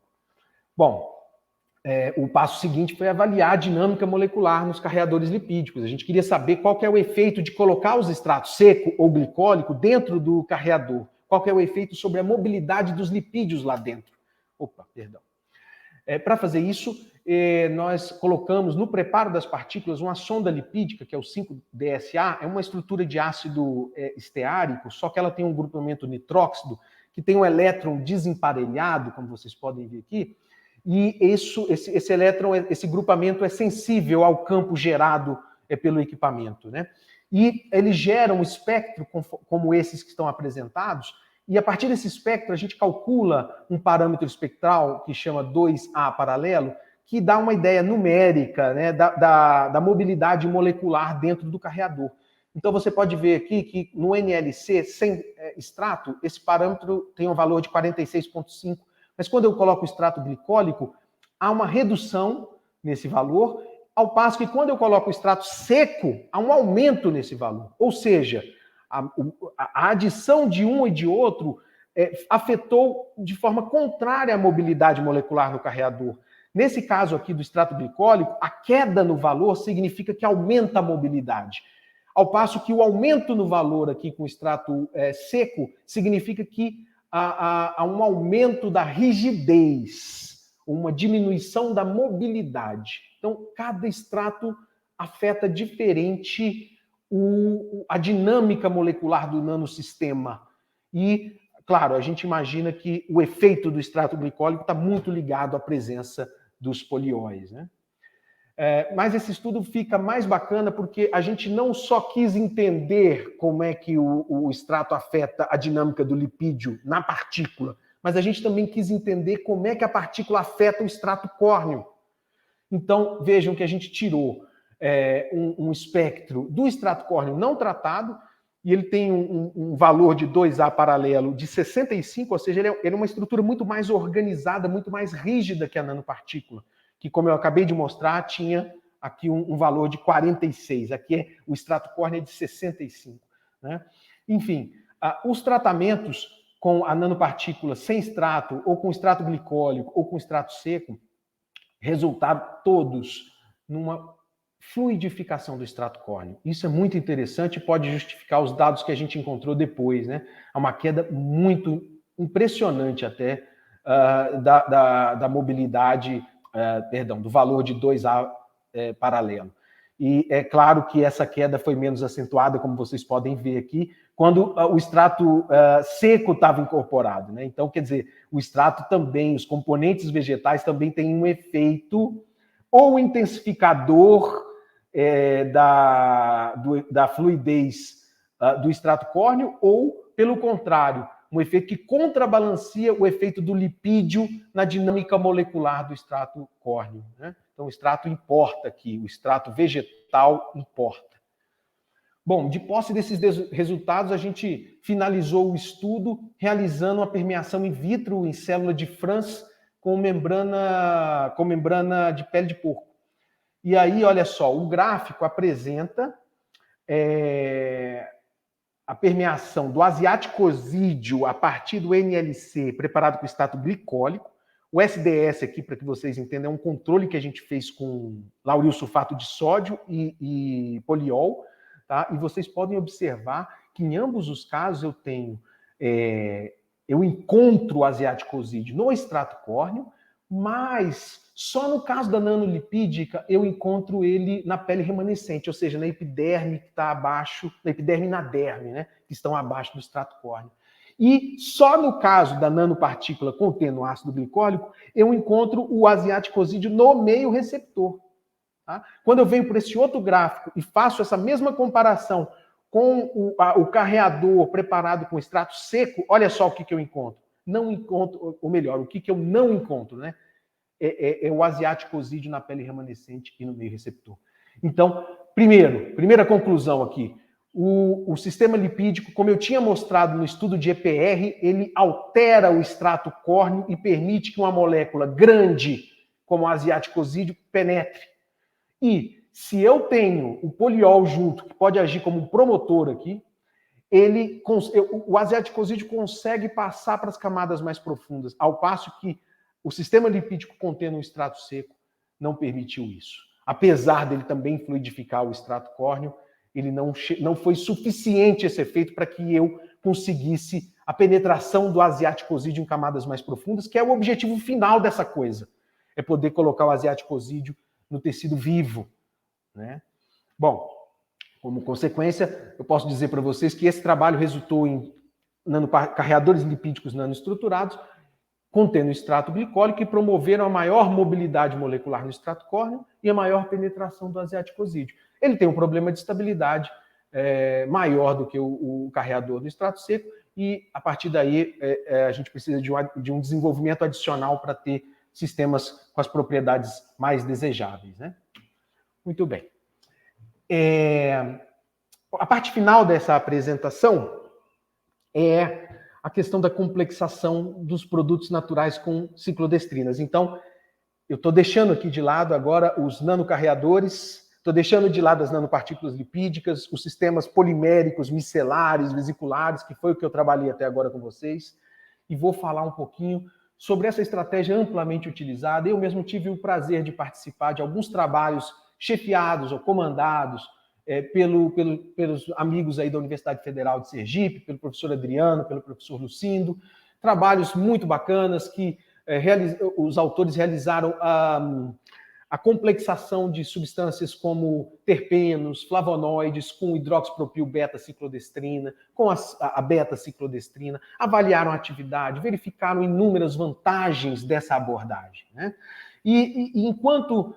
Bom, o passo seguinte foi avaliar a dinâmica molecular nos carreadores lipídicos. A gente queria saber qual que é o efeito de colocar os extratos seco ou glicólico dentro do carreador. Qual que é o efeito sobre a mobilidade dos lipídios lá dentro. Para fazer isso, nós colocamos no preparo das partículas uma sonda lipídica, que é o 5-DSA, é uma estrutura de ácido esteárico, só que ela tem um grupamento nitróxido, que tem um elétron desemparelhado, como vocês podem ver aqui, e esse elétron, esse grupamento é sensível ao campo gerado pelo equipamento, né? E ele gera um espectro como esses que estão apresentados, e a partir desse espectro a gente calcula um parâmetro espectral que chama 2A paralelo, que dá uma ideia numérica, né, da mobilidade molecular dentro do carreador. Então você pode ver aqui que no NLC, sem extrato, esse parâmetro tem um valor de 46,5. Mas quando eu coloco o extrato glicólico, há uma redução nesse valor, ao passo que quando eu coloco o extrato seco, há um aumento nesse valor. Ou seja, a adição de um e de outro afetou de forma contrária a mobilidade molecular no carreador. Nesse caso aqui do extrato glicólico, a queda no valor significa que aumenta a mobilidade. Ao passo que o aumento no valor aqui com o extrato seco significa que há um aumento da rigidez, uma diminuição da mobilidade. Então, cada extrato afeta diferente a dinâmica molecular do nanosistema. E, claro, a gente imagina que o efeito do extrato glicólico está muito ligado à presença dos polióis, né? Mas esse estudo fica mais bacana porque a gente não só quis entender como é que o extrato afeta a dinâmica do lipídio na partícula, mas a gente também quis entender como é que a partícula afeta o extrato córneo. Então, vejam que a gente tirou um espectro do extrato córneo não tratado, e ele tem um valor de 2A paralelo de 65, ou seja, ele é uma estrutura muito mais organizada, muito mais rígida que a nanopartícula, que, como eu acabei de mostrar, tinha aqui um valor de 46. Aqui o extrato córneo é de 65. Né? Enfim, os tratamentos com a nanopartícula sem extrato, ou com extrato glicólico, ou com extrato seco, resultaram todos numa fluidificação do extrato córneo. Isso é muito interessante e pode justificar os dados que a gente encontrou depois, né? Há uma queda muito impressionante até da mobilidade, do valor de 2A paralelo. E é claro que essa queda foi menos acentuada, como vocês podem ver aqui, quando o extrato seco estava incorporado, né? Então, quer dizer, o extrato também, os componentes vegetais também têm um efeito ou intensificador da fluidez do extrato córneo, ou, pelo contrário, um efeito que contrabalanceia o efeito do lipídio na dinâmica molecular do extrato córneo, né? Então, o extrato importa aqui, o extrato vegetal importa. Bom, de posse desses resultados, a gente finalizou o estudo realizando uma permeação in vitro em célula de Franz com membrana de pele de porco. E aí, olha só, o gráfico apresenta a permeação do asiaticosídeo a partir do NLC preparado com extrato glicólico. O SDS aqui, para que vocês entendam, é um controle que a gente fez com lauril sulfato de sódio e poliol. Tá? E vocês podem observar que em ambos os casos eu encontro o asiaticosídeo no extrato córneo, mas só no caso da nanolipídica eu encontro ele na pele remanescente, ou seja, na epiderme que está abaixo, na epiderme e na derme, né, que estão abaixo do extrato córneo. E só no caso da nanopartícula contendo ácido glicólico eu encontro o asiaticosídeo no meio receptor. Tá? Quando eu venho por esse outro gráfico e faço essa mesma comparação com o carreador preparado com extrato seco, olha só o que eu encontro. Não encontro, ou melhor, o que eu não encontro, né? É o asiaticosídeo na pele remanescente e no meio receptor. Então, primeira conclusão aqui. O sistema lipídico, como eu tinha mostrado no estudo de EPR, ele altera o extrato córneo e permite que uma molécula grande, como o asiaticosídeo, penetre. E se eu tenho o poliol junto, que pode agir como um promotor aqui, o asiaticosídeo consegue passar para as camadas mais profundas, ao passo que o sistema lipídico contendo um extrato seco não permitiu isso. Apesar dele também fluidificar o extrato córneo, ele não foi suficiente esse efeito para que eu conseguisse a penetração do asiaticosídeo em camadas mais profundas, que é o objetivo final dessa coisa, é poder colocar o asiaticosídeo no tecido vivo, né? Bom, como consequência, eu posso dizer para vocês que esse trabalho resultou em carreadores lipídicos nanoestruturados contendo extrato glicólico e promoveram a maior mobilidade molecular no extrato córneo e a maior penetração do asiaticosídeo. Ele tem um problema de estabilidade maior do que o carreador do extrato seco e, a partir daí, a gente precisa de um desenvolvimento adicional para ter sistemas com as propriedades mais desejáveis, né? Muito bem. A parte final dessa apresentação é a questão da complexação dos produtos naturais com ciclodestrinas. Então, eu estou deixando aqui de lado agora os nanocarreadores, estou deixando de lado as nanopartículas lipídicas, os sistemas poliméricos, micelares, vesiculares, que foi o que eu trabalhei até agora com vocês. e vou falar um pouquinho sobre essa estratégia amplamente utilizada. Eu mesmo tive o prazer de participar de alguns trabalhos chefiados ou comandados pelos amigos aí da Universidade Federal de Sergipe, pelo professor Adriano, pelo professor Lucindo, trabalhos muito bacanas que os autores realizaram a complexação de substâncias como terpenos, flavonoides, com hidroxipropil beta-ciclodestrina, com a beta-ciclodestrina, avaliaram a atividade, verificaram inúmeras vantagens dessa abordagem, né? E enquanto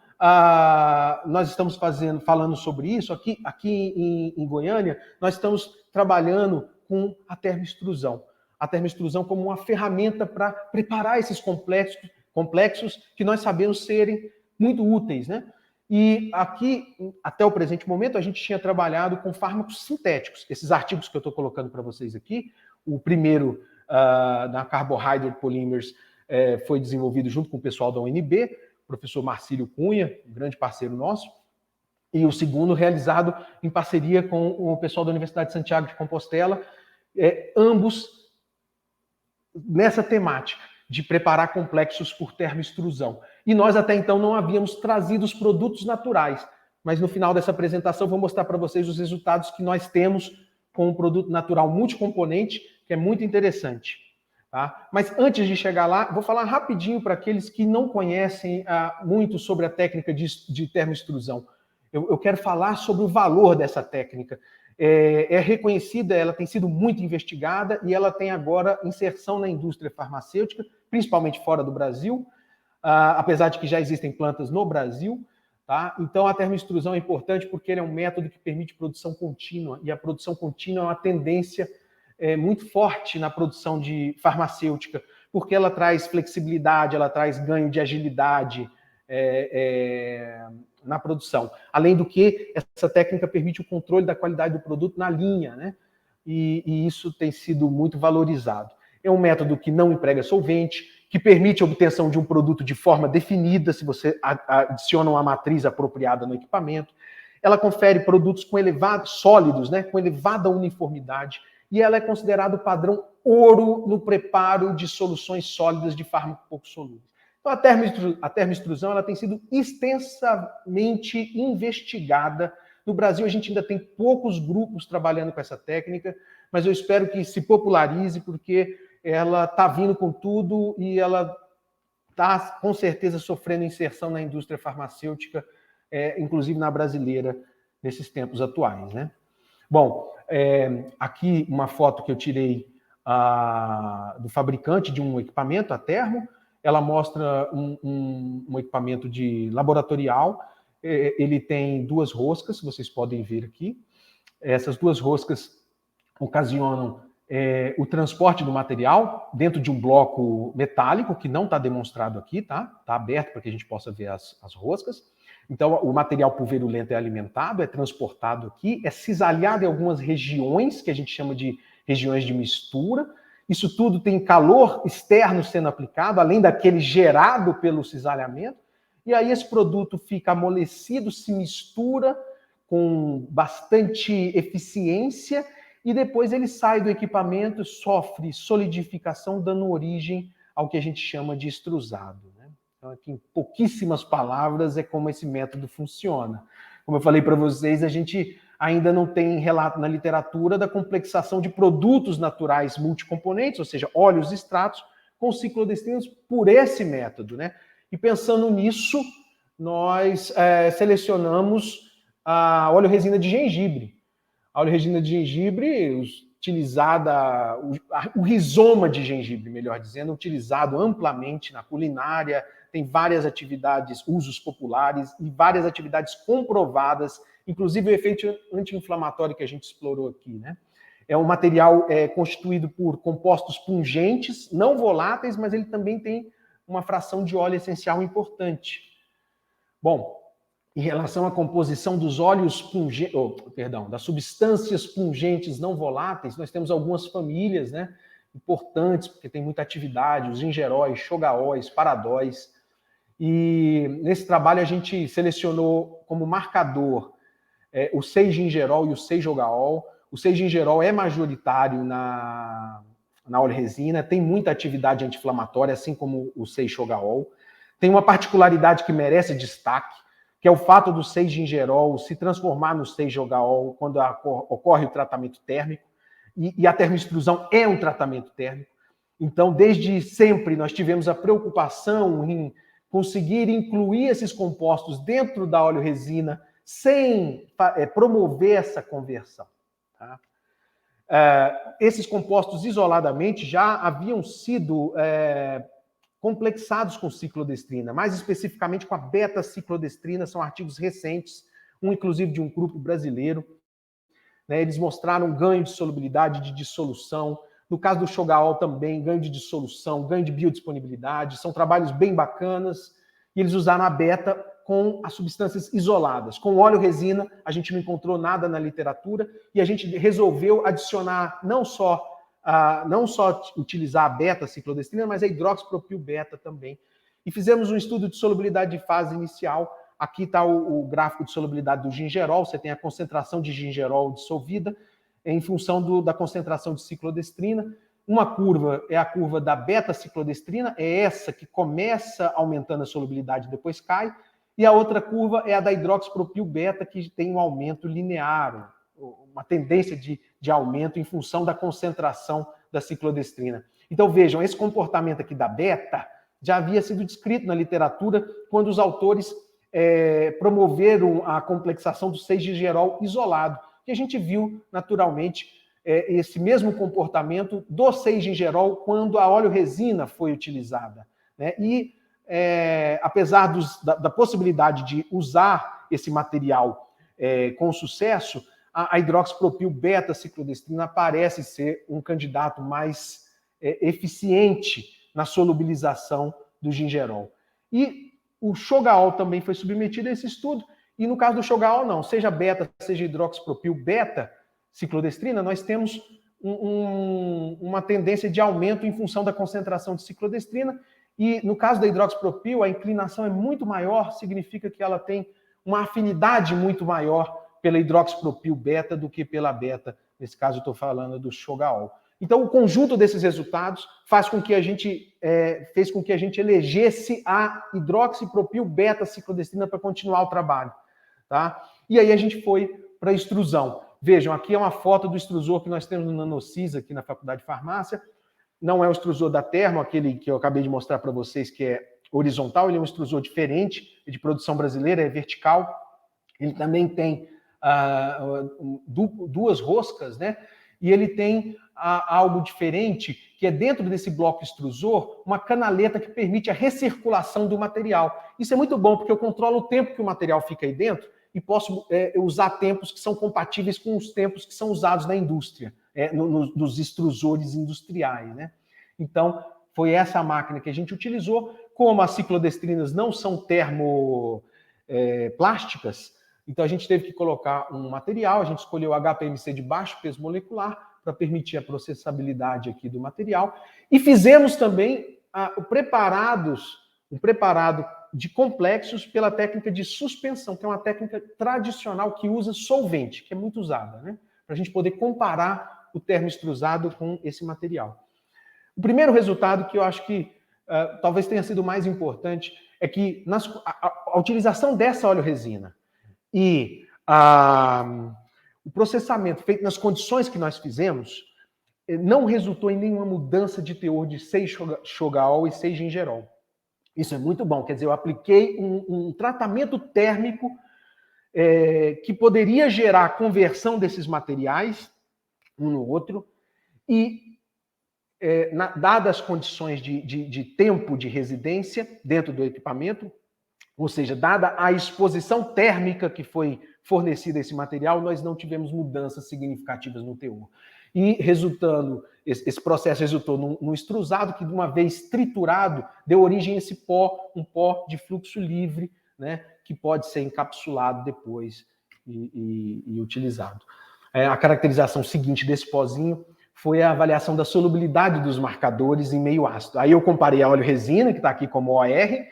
nós estamos falando sobre isso, aqui em Goiânia, nós estamos trabalhando com a termoextrusão. A termoextrusão como uma ferramenta para preparar esses complexos que nós sabemos serem muito úteis, né? E aqui, até o presente momento, a gente tinha trabalhado com fármacos sintéticos. Esses artigos que eu estou colocando para vocês aqui, o primeiro da Carbohydrate Polymers foi desenvolvido junto com o pessoal da UNB, o professor Marcílio Cunha, um grande parceiro nosso, e o segundo realizado em parceria com o pessoal da Universidade de Santiago de Compostela, ambos nessa temática de preparar complexos por termoextrusão. E nós até então não havíamos trazido os produtos naturais, mas no final dessa apresentação vou mostrar para vocês os resultados que nós temos com um produto natural multicomponente, que é muito interessante. Tá? Mas antes de chegar lá, vou falar rapidinho para aqueles que não conhecem muito sobre a técnica de termoextrusão. Eu quero falar sobre o valor dessa técnica. É reconhecida, ela tem sido muito investigada e ela tem agora inserção na indústria farmacêutica, principalmente fora do Brasil, apesar de que já existem plantas no Brasil. Tá? Então, a termoextrusão é importante porque ele é um método que permite produção contínua, e a produção contínua é uma tendência muito forte na produção de farmacêutica, porque ela traz flexibilidade, ela traz ganho de agilidade na produção. Além do que, essa técnica permite o controle da qualidade do produto na linha, né? E isso tem sido muito valorizado. É um método que não emprega solvente, que permite a obtenção de um produto de forma definida, se você adiciona uma matriz apropriada no equipamento. Ela confere produtos com sólidos, né? Com elevada uniformidade, e ela é considerada o padrão ouro no preparo de soluções sólidas de fármaco pouco solúveis. Então, a termoextrusão ela tem sido extensamente investigada. No Brasil, a gente ainda tem poucos grupos trabalhando com essa técnica, mas eu espero que se popularize, porque ela está vindo com tudo e ela está, com certeza, sofrendo inserção na indústria farmacêutica, inclusive na brasileira, nesses tempos atuais, né? Bom, aqui uma foto que eu tirei do fabricante de um equipamento, a Termo. Ela mostra um equipamento de laboratorial. Ele tem duas roscas, vocês podem ver aqui. Essas duas roscas ocasionam o transporte do material dentro de um bloco metálico, que não está demonstrado aqui, tá? Está aberto para que a gente possa ver as roscas. Então, o material pulverulento é alimentado, é transportado aqui, é cisalhado em algumas regiões, que a gente chama de regiões de mistura. Isso tudo tem calor externo sendo aplicado, além daquele gerado pelo cisalhamento. E aí esse produto fica amolecido, se mistura com bastante eficiência e depois ele sai do equipamento, sofre solidificação, dando origem ao que a gente chama de extrusado. Então, aqui, em pouquíssimas palavras, é como esse método funciona. Como eu falei para vocês, a gente ainda não tem relato na literatura da complexação de produtos naturais multicomponentes, ou seja, óleos e extratos, com ciclodestrinos por esse método, né? E pensando nisso, nós selecionamos a óleo-resina de gengibre. A óleo-resina de gengibre, utilizada, o rizoma de gengibre, melhor dizendo, utilizado amplamente na culinária, tem várias atividades, usos populares e várias atividades comprovadas, inclusive o efeito anti-inflamatório que a gente explorou aqui, né? É um material constituído por compostos pungentes, não voláteis, mas ele também tem uma fração de óleo essencial importante. Bom, em relação à composição dos óleos pungentes, das substâncias pungentes não voláteis, nós temos algumas famílias, né, importantes, porque tem muita atividade, os gingeróis, xogaóis, paradóis. E nesse trabalho a gente selecionou como marcador o 6-gingerol e o 6-jogaol. O 6-gingerol é majoritário na na óleo-resina, tem muita atividade anti-inflamatória, assim como o 6-Chogaol. Tem uma particularidade que merece destaque, que é o fato do 6-Gingerol se transformar no 6-Chogaol quando ocorre o tratamento térmico, e a termoextrusão é um tratamento térmico. Então, desde sempre, nós tivemos a preocupação em conseguir incluir esses compostos dentro da óleo-resina sem promover essa conversão. Tá? Esses compostos isoladamente já haviam sido complexados com ciclodestrina, mais especificamente com a beta-ciclodestrina, são artigos recentes, inclusive de um grupo brasileiro. Né, eles mostraram ganho de solubilidade, de dissolução. No caso do Chogaol também, ganho de dissolução, ganho de biodisponibilidade. São trabalhos bem bacanas. E eles usaram a beta com as substâncias isoladas. Com óleo-resina, a gente não encontrou nada na literatura e a gente resolveu adicionar não só utilizar a beta-ciclodestrina, mas a hidroxipropil-beta também. E fizemos um estudo de solubilidade de fase inicial. Aqui está o gráfico de solubilidade do gingerol, você tem a concentração de gingerol dissolvida em função da concentração de ciclodestrina. Uma curva é a curva da beta-ciclodestrina, é essa que começa aumentando a solubilidade e depois cai, e a outra curva é a da hidroxipropil-beta, que tem um aumento linear, uma tendência de aumento em função da concentração da ciclodestrina. Então vejam, esse comportamento aqui da beta já havia sido descrito na literatura quando os autores promoveram a complexação do 6-Gingerol isolado, que a gente viu naturalmente esse mesmo comportamento do 6-Gingerol quando a óleo-resina foi utilizada. Né? E apesar da possibilidade de usar esse material com sucesso, a hidroxipropil-beta-ciclodestrina parece ser um candidato mais eficiente na solubilização do gingerol. E o Chogaol também foi submetido a esse estudo, e no caso do Chogaol não, seja beta, seja hidroxipropil-beta-ciclodestrina, nós temos uma tendência de aumento em função da concentração de ciclodestrina, e no caso da hidroxipropil, a inclinação é muito maior, significa que ela tem uma afinidade muito maior pela hidroxipropil-beta do que pela beta, nesse caso eu estou falando do Chogaol. Então, o conjunto desses resultados fez com que a gente elegesse a hidroxipropil-beta-ciclodestrina para continuar o trabalho. Tá? E aí a gente foi para a extrusão. Vejam, aqui é uma foto do extrusor que nós temos no NanoCis aqui na Faculdade de Farmácia. Não é o extrusor da Termo, aquele que eu acabei de mostrar para vocês, que é horizontal, ele é um extrusor diferente, de produção brasileira, é vertical. Ele também tem duas roscas, né? E ele tem algo diferente, que é dentro desse bloco extrusor, uma canaleta que permite a recirculação do material. Isso é muito bom, porque eu controlo o tempo que o material fica aí dentro e posso usar tempos que são compatíveis com os tempos que são usados na indústria, nos extrusores industriais. Né? Então, foi essa a máquina que a gente utilizou. Como as ciclodestrinas não são termoplásticas, então a gente teve que colocar um material, a gente escolheu HPMC de baixo peso molecular, para permitir a processabilidade aqui do material. E fizemos também um preparado de complexos pela técnica de suspensão, que é uma técnica tradicional que usa solvente, que é muito usada, né? Para a gente poder comparar o termoextrusado com esse material. O primeiro resultado, que eu acho que talvez tenha sido mais importante, é que a utilização dessa óleo-resina e o processamento feito nas condições que nós fizemos não resultou em nenhuma mudança de teor de 6-Chogaol e 6-Gingerol. Isso é muito bom, quer dizer, eu apliquei um tratamento térmico que poderia gerar a conversão desses materiais um no outro e, dadas as condições de tempo de residência dentro do equipamento, ou seja, dada a exposição térmica que foi fornecida a esse material, nós não tivemos mudanças significativas no teor. E esse processo resultou num extrusado que, de uma vez triturado, deu origem a esse pó, um pó de fluxo livre, né, que pode ser encapsulado depois e utilizado. A caracterização seguinte desse pozinho foi a avaliação da solubilidade dos marcadores em meio ácido. Aí eu comparei a óleo-resina, que está aqui como OR,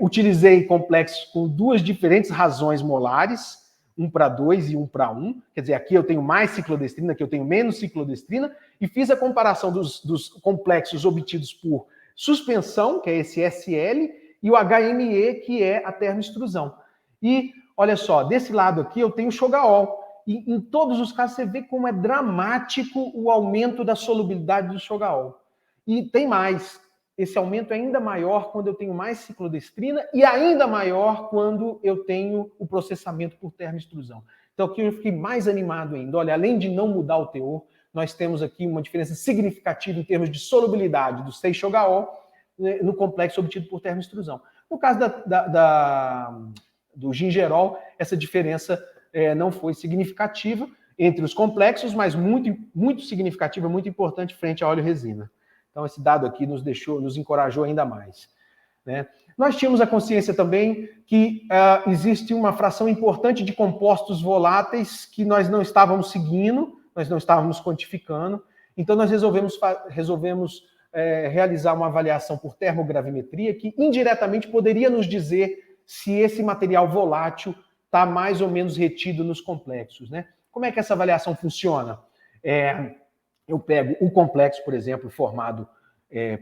utilizei complexos com duas diferentes razões molares, 1:2 e 1:1, quer dizer, aqui eu tenho mais ciclodestrina, aqui eu tenho menos ciclodestrina, e fiz a comparação dos complexos obtidos por suspensão, que é esse SL, e o HME, que é a termoextrusão. E, olha só, desse lado aqui eu tenho o Chogaol, e em todos os casos você vê como é dramático o aumento da solubilidade do Chogaol. E tem mais, esse aumento é ainda maior quando eu tenho mais ciclodestrina e ainda maior quando eu tenho o processamento por termoextrusão. Então aqui eu fiquei mais animado ainda. Olha, além de não mudar o teor, nós temos aqui uma diferença significativa em termos de solubilidade do 6-Chogaol no complexo obtido por termoextrusão. No caso do gingerol, essa diferença não foi significativa entre os complexos, mas muito significativa, muito importante frente a óleo-resina. Então, esse dado aqui nos encorajou ainda mais, né? Nós tínhamos a consciência também que existe uma fração importante de compostos voláteis que nós não estávamos seguindo, nós não estávamos quantificando, então nós resolvemos realizar uma avaliação por termogravimetria que indiretamente poderia nos dizer se esse material volátil está mais ou menos retido nos complexos, né? Como é que essa avaliação funciona? Eu pego o complexo, por exemplo, formado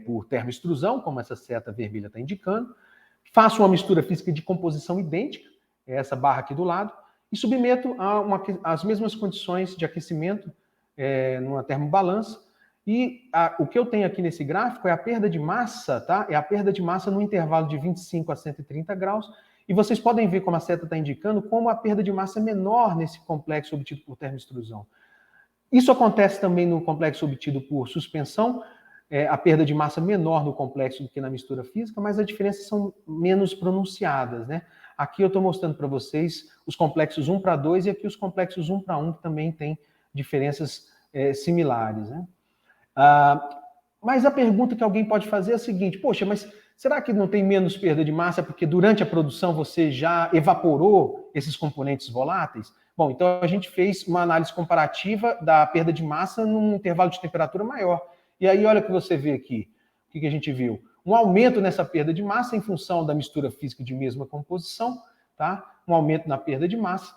por termoextrusão, como essa seta vermelha está indicando, faço uma mistura física de composição idêntica, essa barra aqui do lado, e submeto às mesmas condições de aquecimento numa termobalança. E o que eu tenho aqui nesse gráfico é a perda de massa, tá? É a perda de massa no intervalo de 25 a 130 graus. E vocês podem ver, como a seta está indicando, como a perda de massa é menor nesse complexo obtido por termoextrusão. Isso acontece também no complexo obtido por suspensão, a perda de massa menor no complexo do que na mistura física, mas as diferenças são menos pronunciadas, né? Aqui eu estou mostrando para vocês os complexos 1:2 e aqui os complexos 1:1, que também têm diferenças similares, né? Mas a pergunta que alguém pode fazer é a seguinte: poxa, mas será que não tem menos perda de massa porque durante a produção você já evaporou esses componentes voláteis? Bom, então a gente fez uma análise comparativa da perda de massa num intervalo de temperatura maior. E aí olha o que você vê aqui. O que a gente viu? Um aumento nessa perda de massa em função da mistura física de mesma composição, tá? Um aumento na perda de massa,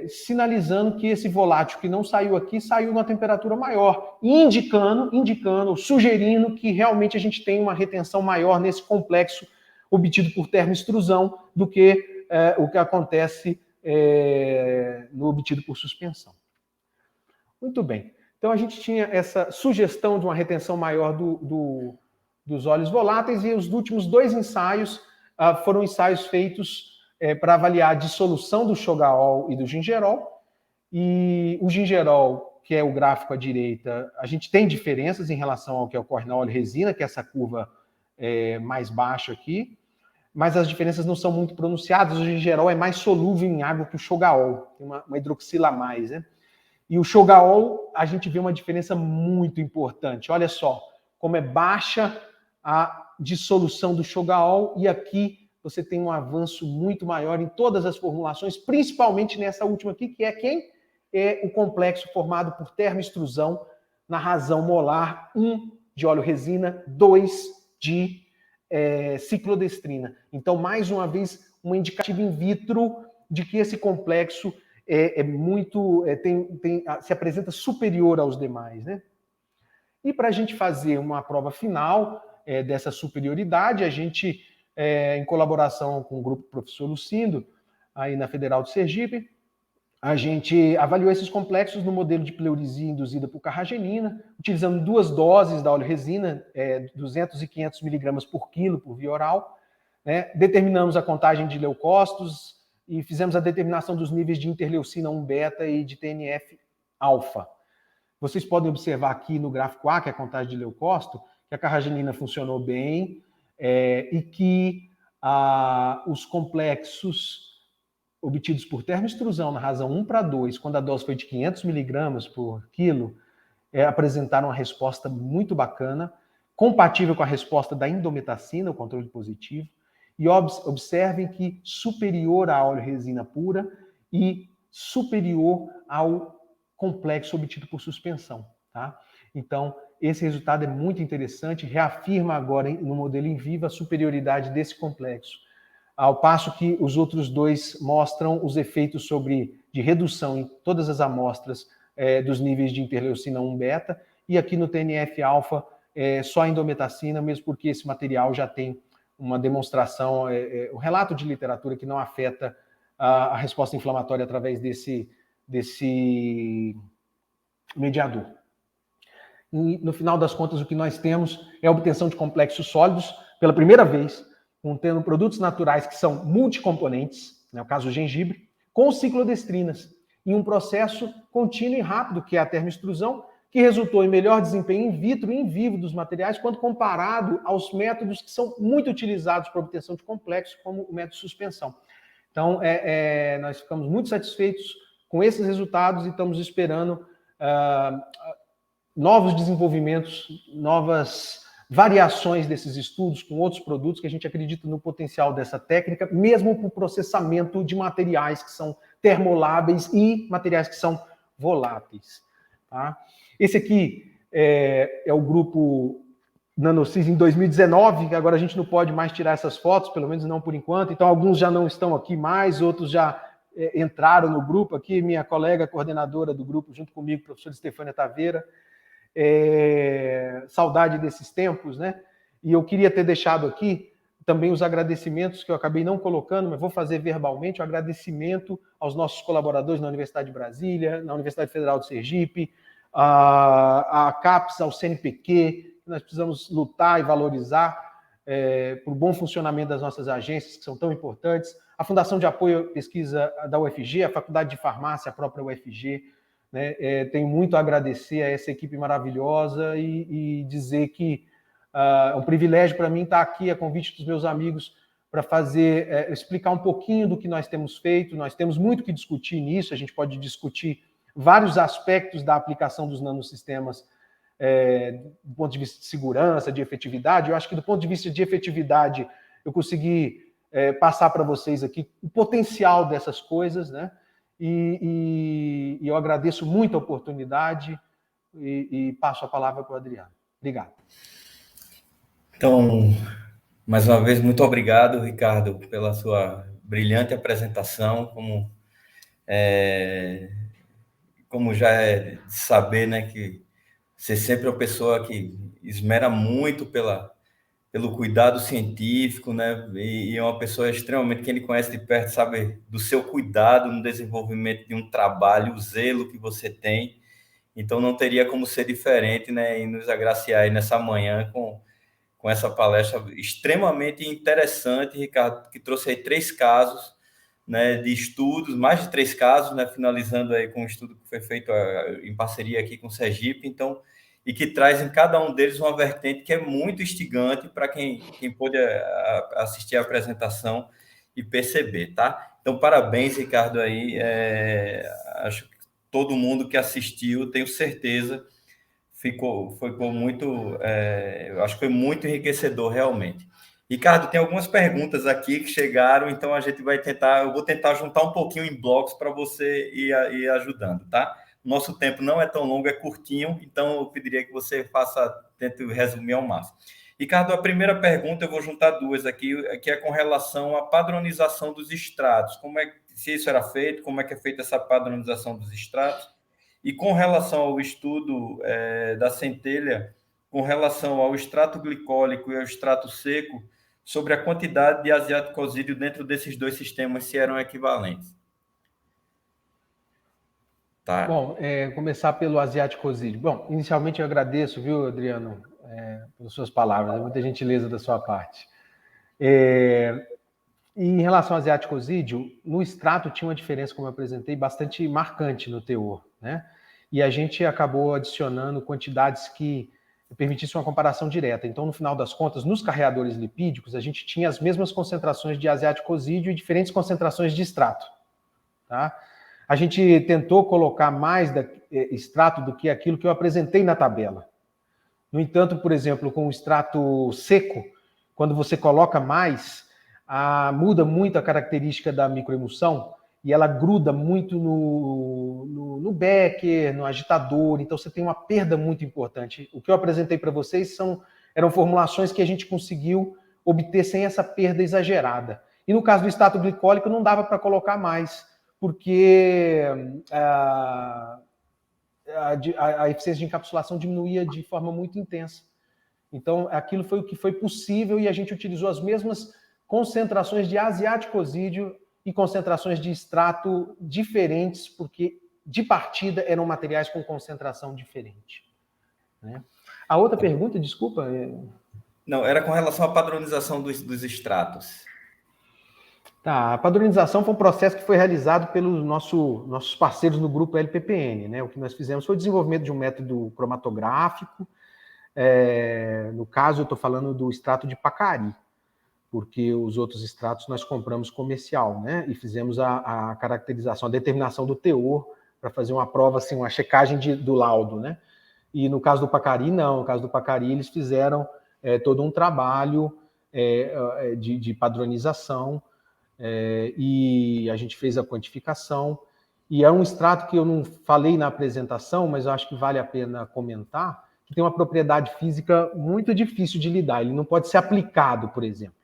sinalizando que esse volátil que não saiu aqui, saiu numa temperatura maior, indicando, sugerindo que realmente a gente tem uma retenção maior nesse complexo obtido por termoextrusão do que o que acontece no obtido por suspensão. Muito bem. Então a gente tinha essa sugestão de uma retenção maior dos óleos voláteis, e os últimos 2 ensaios foram ensaios feitos para avaliar a dissolução do Chogaol e do gingerol. E o gingerol, que é o gráfico à direita, a gente tem diferenças em relação ao que ocorre na óleo-resina, que é essa curva mais baixa aqui, mas as diferenças não são muito pronunciadas. O gingerol é mais solúvel em água que o Chogaol, tem uma hidroxila a mais, né? E o Chogaol, a gente vê uma diferença muito importante. Olha só como é baixa a dissolução do Chogaol, e aqui você tem um avanço muito maior em todas as formulações, principalmente nessa última aqui, que é quem? É o complexo formado por termoextrusão na razão molar 1 de óleo-resina, 2 de ciclodestrina. Então, mais uma vez, uma indicativa in vitro de que esse complexo se apresenta superior aos demais, né? E para a gente fazer uma prova final dessa superioridade, a gente, em colaboração com o grupo Professor Lucindo, aí na Federal de Sergipe, a gente avaliou esses complexos no modelo de pleurisia induzida por carragenina, utilizando 2 doses da óleo-resina, 200 e 500 miligramas por quilo por via oral, né? Determinamos a contagem de leucócitos e fizemos a determinação dos níveis de interleucina 1-beta e de TNF-alfa. Vocês podem observar aqui no gráfico A, que é a contagem de leucócito, que a carragenina funcionou bem e que os complexos obtidos por termoextrusão na razão 1:2, quando a dose foi de 500 miligramas por quilo, apresentaram uma resposta muito bacana, compatível com a resposta da indometacina, o controle positivo. E observem que superior à óleo-resina pura e superior ao complexo obtido por suspensão, tá? Então, esse resultado é muito interessante, reafirma agora no modelo in vivo a superioridade desse complexo. ao passo que os outros dois mostram os efeitos de redução em todas as amostras dos níveis de interleucina 1 beta, e aqui no TNF-alfa só a indometacina, mesmo porque esse material já tem uma demonstração, o relato de literatura que não afeta a resposta inflamatória através desse mediador. E, no final das contas, o que nós temos é a obtenção de complexos sólidos, pela primeira vez, contendo produtos naturais que são multicomponentes, no caso o gengibre, com ciclodestrinas, em um processo contínuo e rápido, que é a termoextrusão, que resultou em melhor desempenho in vitro e in vivo dos materiais, quando comparado aos métodos que são muito utilizados para obtenção de complexos, como o método de suspensão. Então, nós ficamos muito satisfeitos com esses resultados e estamos esperando novos desenvolvimentos, novas variações desses estudos com outros produtos, que a gente acredita no potencial dessa técnica, mesmo para o processamento de materiais que são termoláveis e materiais que são voláteis. Tá? Esse aqui é o grupo NanoCis em 2019, que agora a gente não pode mais tirar essas fotos, pelo menos não por enquanto, então alguns já não estão aqui mais, outros já entraram no grupo aqui, minha colega coordenadora do grupo, junto comigo, professora Estefânia Taveira, saudade desses tempos, né? E eu queria ter deixado aqui também os agradecimentos que eu acabei não colocando, mas vou fazer verbalmente, o agradecimento aos nossos colaboradores na Universidade de Brasília, na Universidade Federal de Sergipe, a CAPES, ao CNPq, que nós precisamos lutar e valorizar por bom funcionamento das nossas agências, que são tão importantes, a Fundação de Apoio à Pesquisa da UFG, a Faculdade de Farmácia, a própria UFG, né? Tenho muito a agradecer a essa equipe maravilhosa e dizer que é um privilégio para mim estar aqui a convite dos meus amigos para explicar um pouquinho do que nós temos feito. Nós temos muito que discutir nisso, a gente pode discutir vários aspectos da aplicação dos nanosistemas do ponto de vista de segurança, de efetividade. Eu acho que do ponto de vista de efetividade eu consegui passar para vocês aqui o potencial dessas coisas, né? E eu agradeço muito a oportunidade e passo a palavra para o Adriano. Obrigado. Então, mais uma vez, muito obrigado, Ricardo, pela sua brilhante apresentação. Como já é de saber, né, que você sempre é uma pessoa que esmera muito pelo cuidado científico, né, e é uma pessoa extremamente, quem lhe conhece de perto sabe do seu cuidado no desenvolvimento de um trabalho, o zelo que você tem. Então, não teria como ser diferente, né, e nos agraciar aí nessa manhã com essa palestra extremamente interessante, Ricardo, que trouxe aí 3 casos, né, de estudos, mais de 3 casos, né, finalizando aí com um estudo que foi feito em parceria aqui com o Sergipe, então, e que traz em cada um deles uma vertente que é muito instigante para quem pôde assistir a apresentação e perceber, tá? Então, parabéns, Ricardo, aí, acho que todo mundo que assistiu, tenho certeza, ficou muito, eu acho que foi muito enriquecedor realmente. Ricardo, tem algumas perguntas aqui que chegaram, então eu vou tentar juntar um pouquinho em blocos para você ir ajudando, tá? Nosso tempo não é tão longo, é curtinho, então eu pediria que você tente resumir ao máximo. Ricardo, a primeira pergunta, eu vou juntar 2 aqui, que é com relação à padronização dos extratos. Se isso era feito, como é que é feita essa padronização dos extratos? E com relação ao estudo da centelha, com relação ao extrato glicólico e ao extrato seco, sobre a quantidade de aziaticosídeo dentro desses 2 sistemas, se eram equivalentes. Tá. Bom, começar pelo aziaticosídeo. Bom, inicialmente eu agradeço, viu, Adriano, pelas suas palavras, muita gentileza da sua parte. E em relação ao aziaticosídeo, no extrato tinha uma diferença, como eu apresentei, bastante marcante no teor, né? E a gente acabou adicionando quantidades que permitissem uma comparação direta. Então, no final das contas, nos carreadores lipídicos, a gente tinha as mesmas concentrações de aziaticosídeo e diferentes concentrações de extrato, tá? A gente tentou colocar mais extrato do que aquilo que eu apresentei na tabela. No entanto, por exemplo, com o extrato seco, quando você coloca mais, muda muito a característica da microemulsão e ela gruda muito no becker, no agitador, então você tem uma perda muito importante. O que eu apresentei para vocês eram formulações que a gente conseguiu obter sem essa perda exagerada. E no caso do extrato glicólico não dava para colocar mais, porque a eficiência de encapsulação diminuía de forma muito intensa. Então, aquilo foi o que foi possível e a gente utilizou as mesmas concentrações de aziaticosídeo e concentrações de extrato diferentes, porque de partida eram materiais com concentração diferente. Né? A outra pergunta, desculpa... Não, era com relação à padronização dos extratos. Tá, a padronização foi um processo que foi realizado pelos nossos parceiros no grupo LPPN. Né? O que nós fizemos foi o desenvolvimento de um método cromatográfico. No caso, eu estou falando do extrato de Pacari, porque os outros extratos nós compramos comercial, né? E fizemos a caracterização, a determinação do teor para fazer uma prova, assim, uma checagem do laudo, né? E no caso do Pacari, não. No caso do Pacari, eles fizeram todo um trabalho de padronização e a gente fez a quantificação. E é um extrato que eu não falei na apresentação, mas eu acho que vale a pena comentar, que tem uma propriedade física muito difícil de lidar. Ele não pode ser aplicado, por exemplo.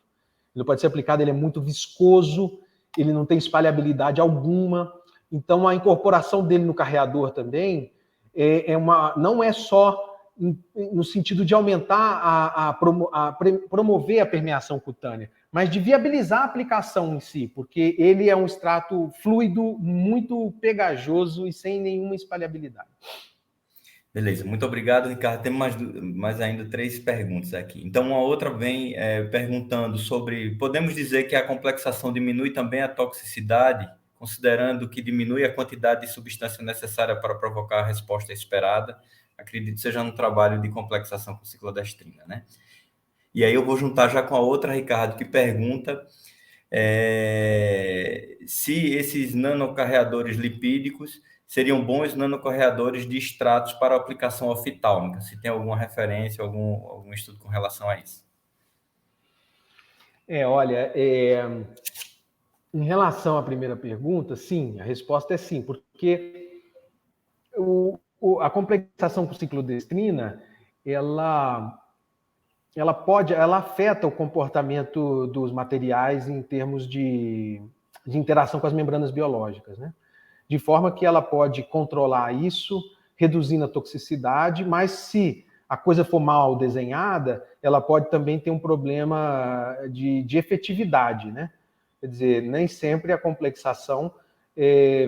Ele não pode ser aplicado, ele é muito viscoso, ele não tem espalhabilidade alguma. Então, a incorporação dele no carreador também não é só no sentido de aumentar, promover a permeação cutânea, mas de viabilizar a aplicação em si, porque ele é um extrato fluido, muito pegajoso e sem nenhuma espalhabilidade. Beleza, muito obrigado, Ricardo. Temos mais ainda 3 perguntas aqui. Então, uma outra vem perguntando sobre... Podemos dizer que a complexação diminui também a toxicidade, considerando que diminui a quantidade de substância necessária para provocar a resposta esperada? Acredito que seja no trabalho de complexação com ciclodestrina, né? E aí eu vou juntar já com a outra, Ricardo, que pergunta se esses nanocarreadores lipídicos seriam bons nanocarreadores de extratos para aplicação oftálmica. Se tem alguma referência, algum estudo com relação a isso? Olha, em relação à primeira pergunta, sim, a resposta é sim, porque a complexação com ciclodestrina, ela afeta o comportamento dos materiais em termos de interação com as membranas biológicas, né? De forma que ela pode controlar isso, reduzindo a toxicidade, mas se a coisa for mal desenhada, ela pode também ter um problema de efetividade, né? Quer dizer, nem sempre a complexação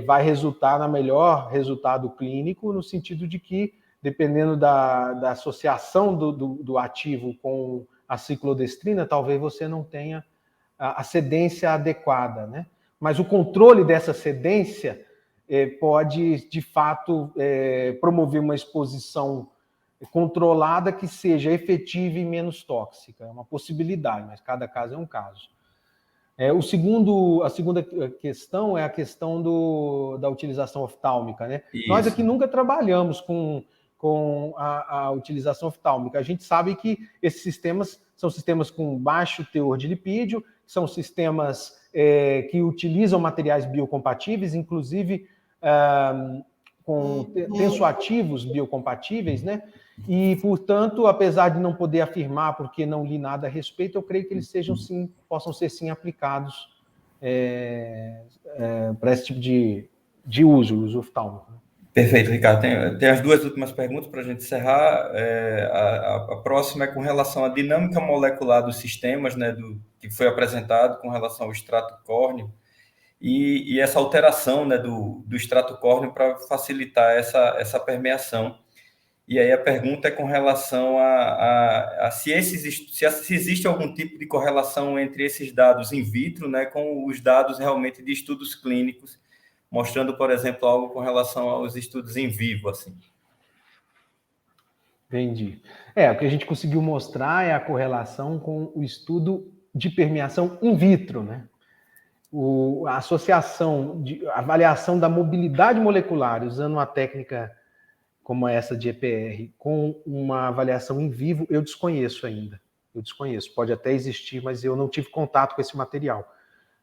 vai resultar no melhor resultado clínico, no sentido de que, dependendo da associação do ativo com a ciclodestrina, talvez você não tenha a cedência adequada, né? Mas o controle dessa cedência pode, de fato, promover uma exposição controlada que seja efetiva e menos tóxica. É uma possibilidade, mas cada caso é um caso. A segunda questão é a questão da utilização oftálmica, né? Isso. Nós aqui nunca trabalhamos com a utilização oftálmica. A gente sabe que esses sistemas são sistemas com baixo teor de lipídio, são sistemas que utilizam materiais biocompatíveis, inclusive com tensoativos biocompatíveis, né? E, portanto, apesar de não poder afirmar, porque não li nada a respeito, eu creio que eles possam ser sim aplicados para esse tipo de uso oftálmico. Perfeito, Ricardo. Tem as 2 últimas perguntas para a gente encerrar. A próxima é com relação à dinâmica molecular dos sistemas, né, que foi apresentado com relação ao extrato córneo e essa alteração, né, do extrato córneo para facilitar essa permeação. E aí a pergunta é com relação a se existe algum tipo de correlação entre esses dados in vitro, né, com os dados realmente de estudos clínicos, mostrando, por exemplo, algo com relação aos estudos em vivo, assim. Entendi. O que a gente conseguiu mostrar é a correlação com o estudo de permeação in vitro, né? A associação, a avaliação da mobilidade molecular usando uma técnica como essa de EPR com uma avaliação em vivo, eu desconheço ainda. Pode até existir, mas eu não tive contato com esse material.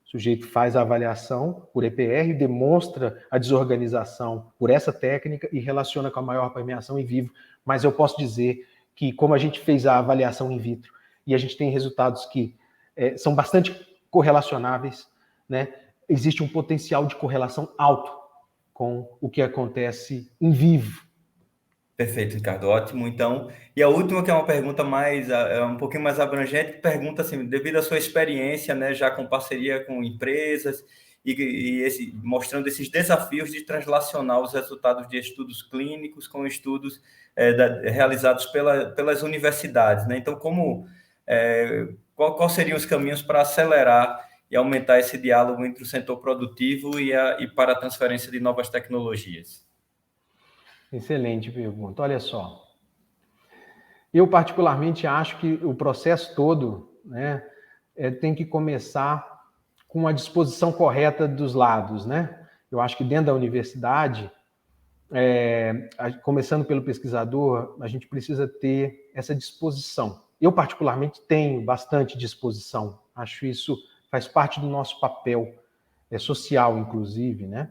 O sujeito faz a avaliação por EPR, demonstra a desorganização por essa técnica e relaciona com a maior permeação em vivo. Mas eu posso dizer que, como a gente fez a avaliação in vitro e a gente tem resultados que são bastante correlacionáveis, né? Existe um potencial de correlação alto com o que acontece em vivo. Perfeito, Ricardo, ótimo. Então, e a última, que é uma pergunta um pouquinho mais abrangente, pergunta assim, devido à sua experiência, né, já com parceria com empresas mostrando esses desafios de translacionar os resultados de estudos clínicos com estudos realizados pelas universidades, né? Então, qual seriam os caminhos para acelerar e aumentar esse diálogo entre o setor produtivo e para a transferência de novas tecnologias? Excelente pergunta. Olha só, eu particularmente acho que o processo todo, né, tem que começar com a disposição correta dos lados, né? Eu acho que dentro da universidade, começando pelo pesquisador, a gente precisa ter essa disposição. Eu particularmente tenho bastante disposição. Acho isso faz parte do nosso papel social, inclusive, né?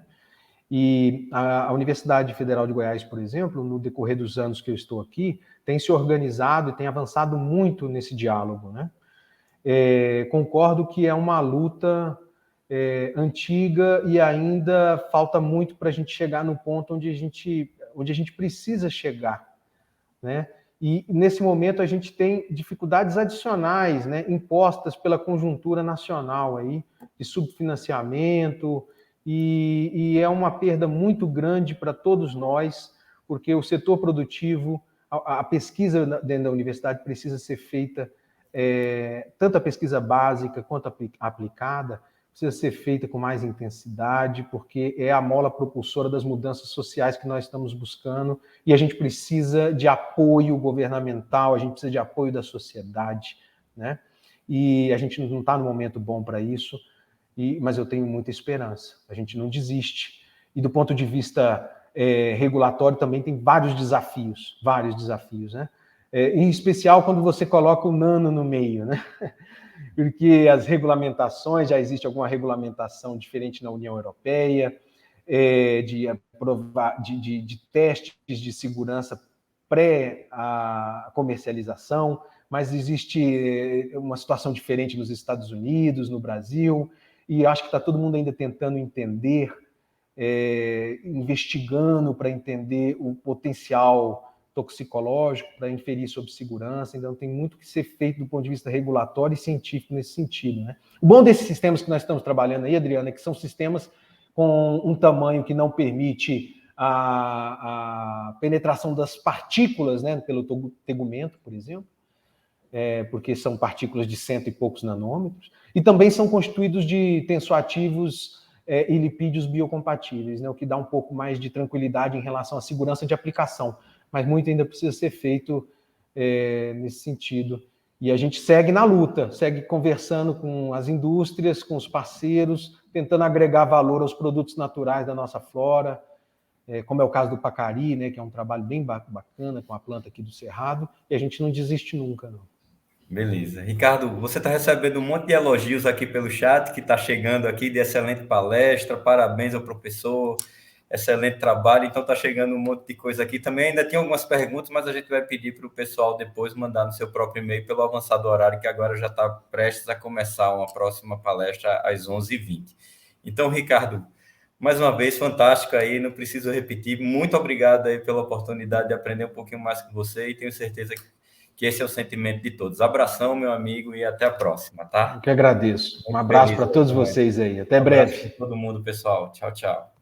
E a Universidade Federal de Goiás, por exemplo, no decorrer dos anos que eu estou aqui, tem se organizado e tem avançado muito nesse diálogo, né? Concordo que é uma luta antiga e ainda falta muito para a gente chegar no ponto onde a gente precisa chegar, né? E nesse momento a gente tem dificuldades adicionais, né, impostas pela conjuntura nacional aí, de subfinanciamento, e é uma perda muito grande para todos nós, porque o setor produtivo, a pesquisa dentro da universidade precisa ser feita, tanto a pesquisa básica quanto a aplicada, precisa ser feita com mais intensidade, porque é a mola propulsora das mudanças sociais que nós estamos buscando, e a gente precisa de apoio governamental, a gente precisa de apoio da sociedade, né? E a gente não está no momento bom para isso, mas eu tenho muita esperança, a gente não desiste. E do ponto de vista regulatório também tem vários desafios, né? Em especial quando você coloca o nano no meio, né? Porque as regulamentações, já existe alguma regulamentação diferente na União Europeia, de testes de segurança pré-comercialização, mas existe uma situação diferente nos Estados Unidos, no Brasil, e acho que está todo mundo ainda tentando entender, investigando para entender o potencial toxicológico, para inferir sobre segurança, então tem muito que ser feito do ponto de vista regulatório e científico nesse sentido, né? O bom desses sistemas que nós estamos trabalhando aí, Adriana, é que são sistemas com um tamanho que não permite a penetração das partículas, né, pelo tegumento, por exemplo, porque são partículas de 100 e poucos nanômetros, e também são constituídos de tensoativos e lipídios biocompatíveis, né, o que dá um pouco mais de tranquilidade em relação à segurança de aplicação, mas muito ainda precisa ser feito nesse sentido. E a gente segue na luta, segue conversando com as indústrias, com os parceiros, tentando agregar valor aos produtos naturais da nossa flora, como é o caso do Pacari, né, que é um trabalho bem bacana com a planta aqui do Cerrado, e a gente não desiste nunca, não. Beleza. Ricardo, você está recebendo um monte de elogios aqui pelo chat, que está chegando aqui, de excelente palestra, parabéns ao professor, excelente trabalho, então está chegando um monte de coisa aqui. Também ainda tem algumas perguntas, mas a gente vai pedir para o pessoal depois mandar no seu próprio e-mail pelo avançado horário, que agora já está prestes a começar uma próxima palestra às 11h20. Então, Ricardo, mais uma vez, fantástico aí, não preciso repetir. Muito obrigado aí pela oportunidade de aprender um pouquinho mais com você e tenho certeza que esse é o sentimento de todos. Abração, meu amigo, e até a próxima, tá? Eu que agradeço. Um abraço para todos vocês aí. Até breve. Abraço para todo mundo, pessoal. Tchau, tchau.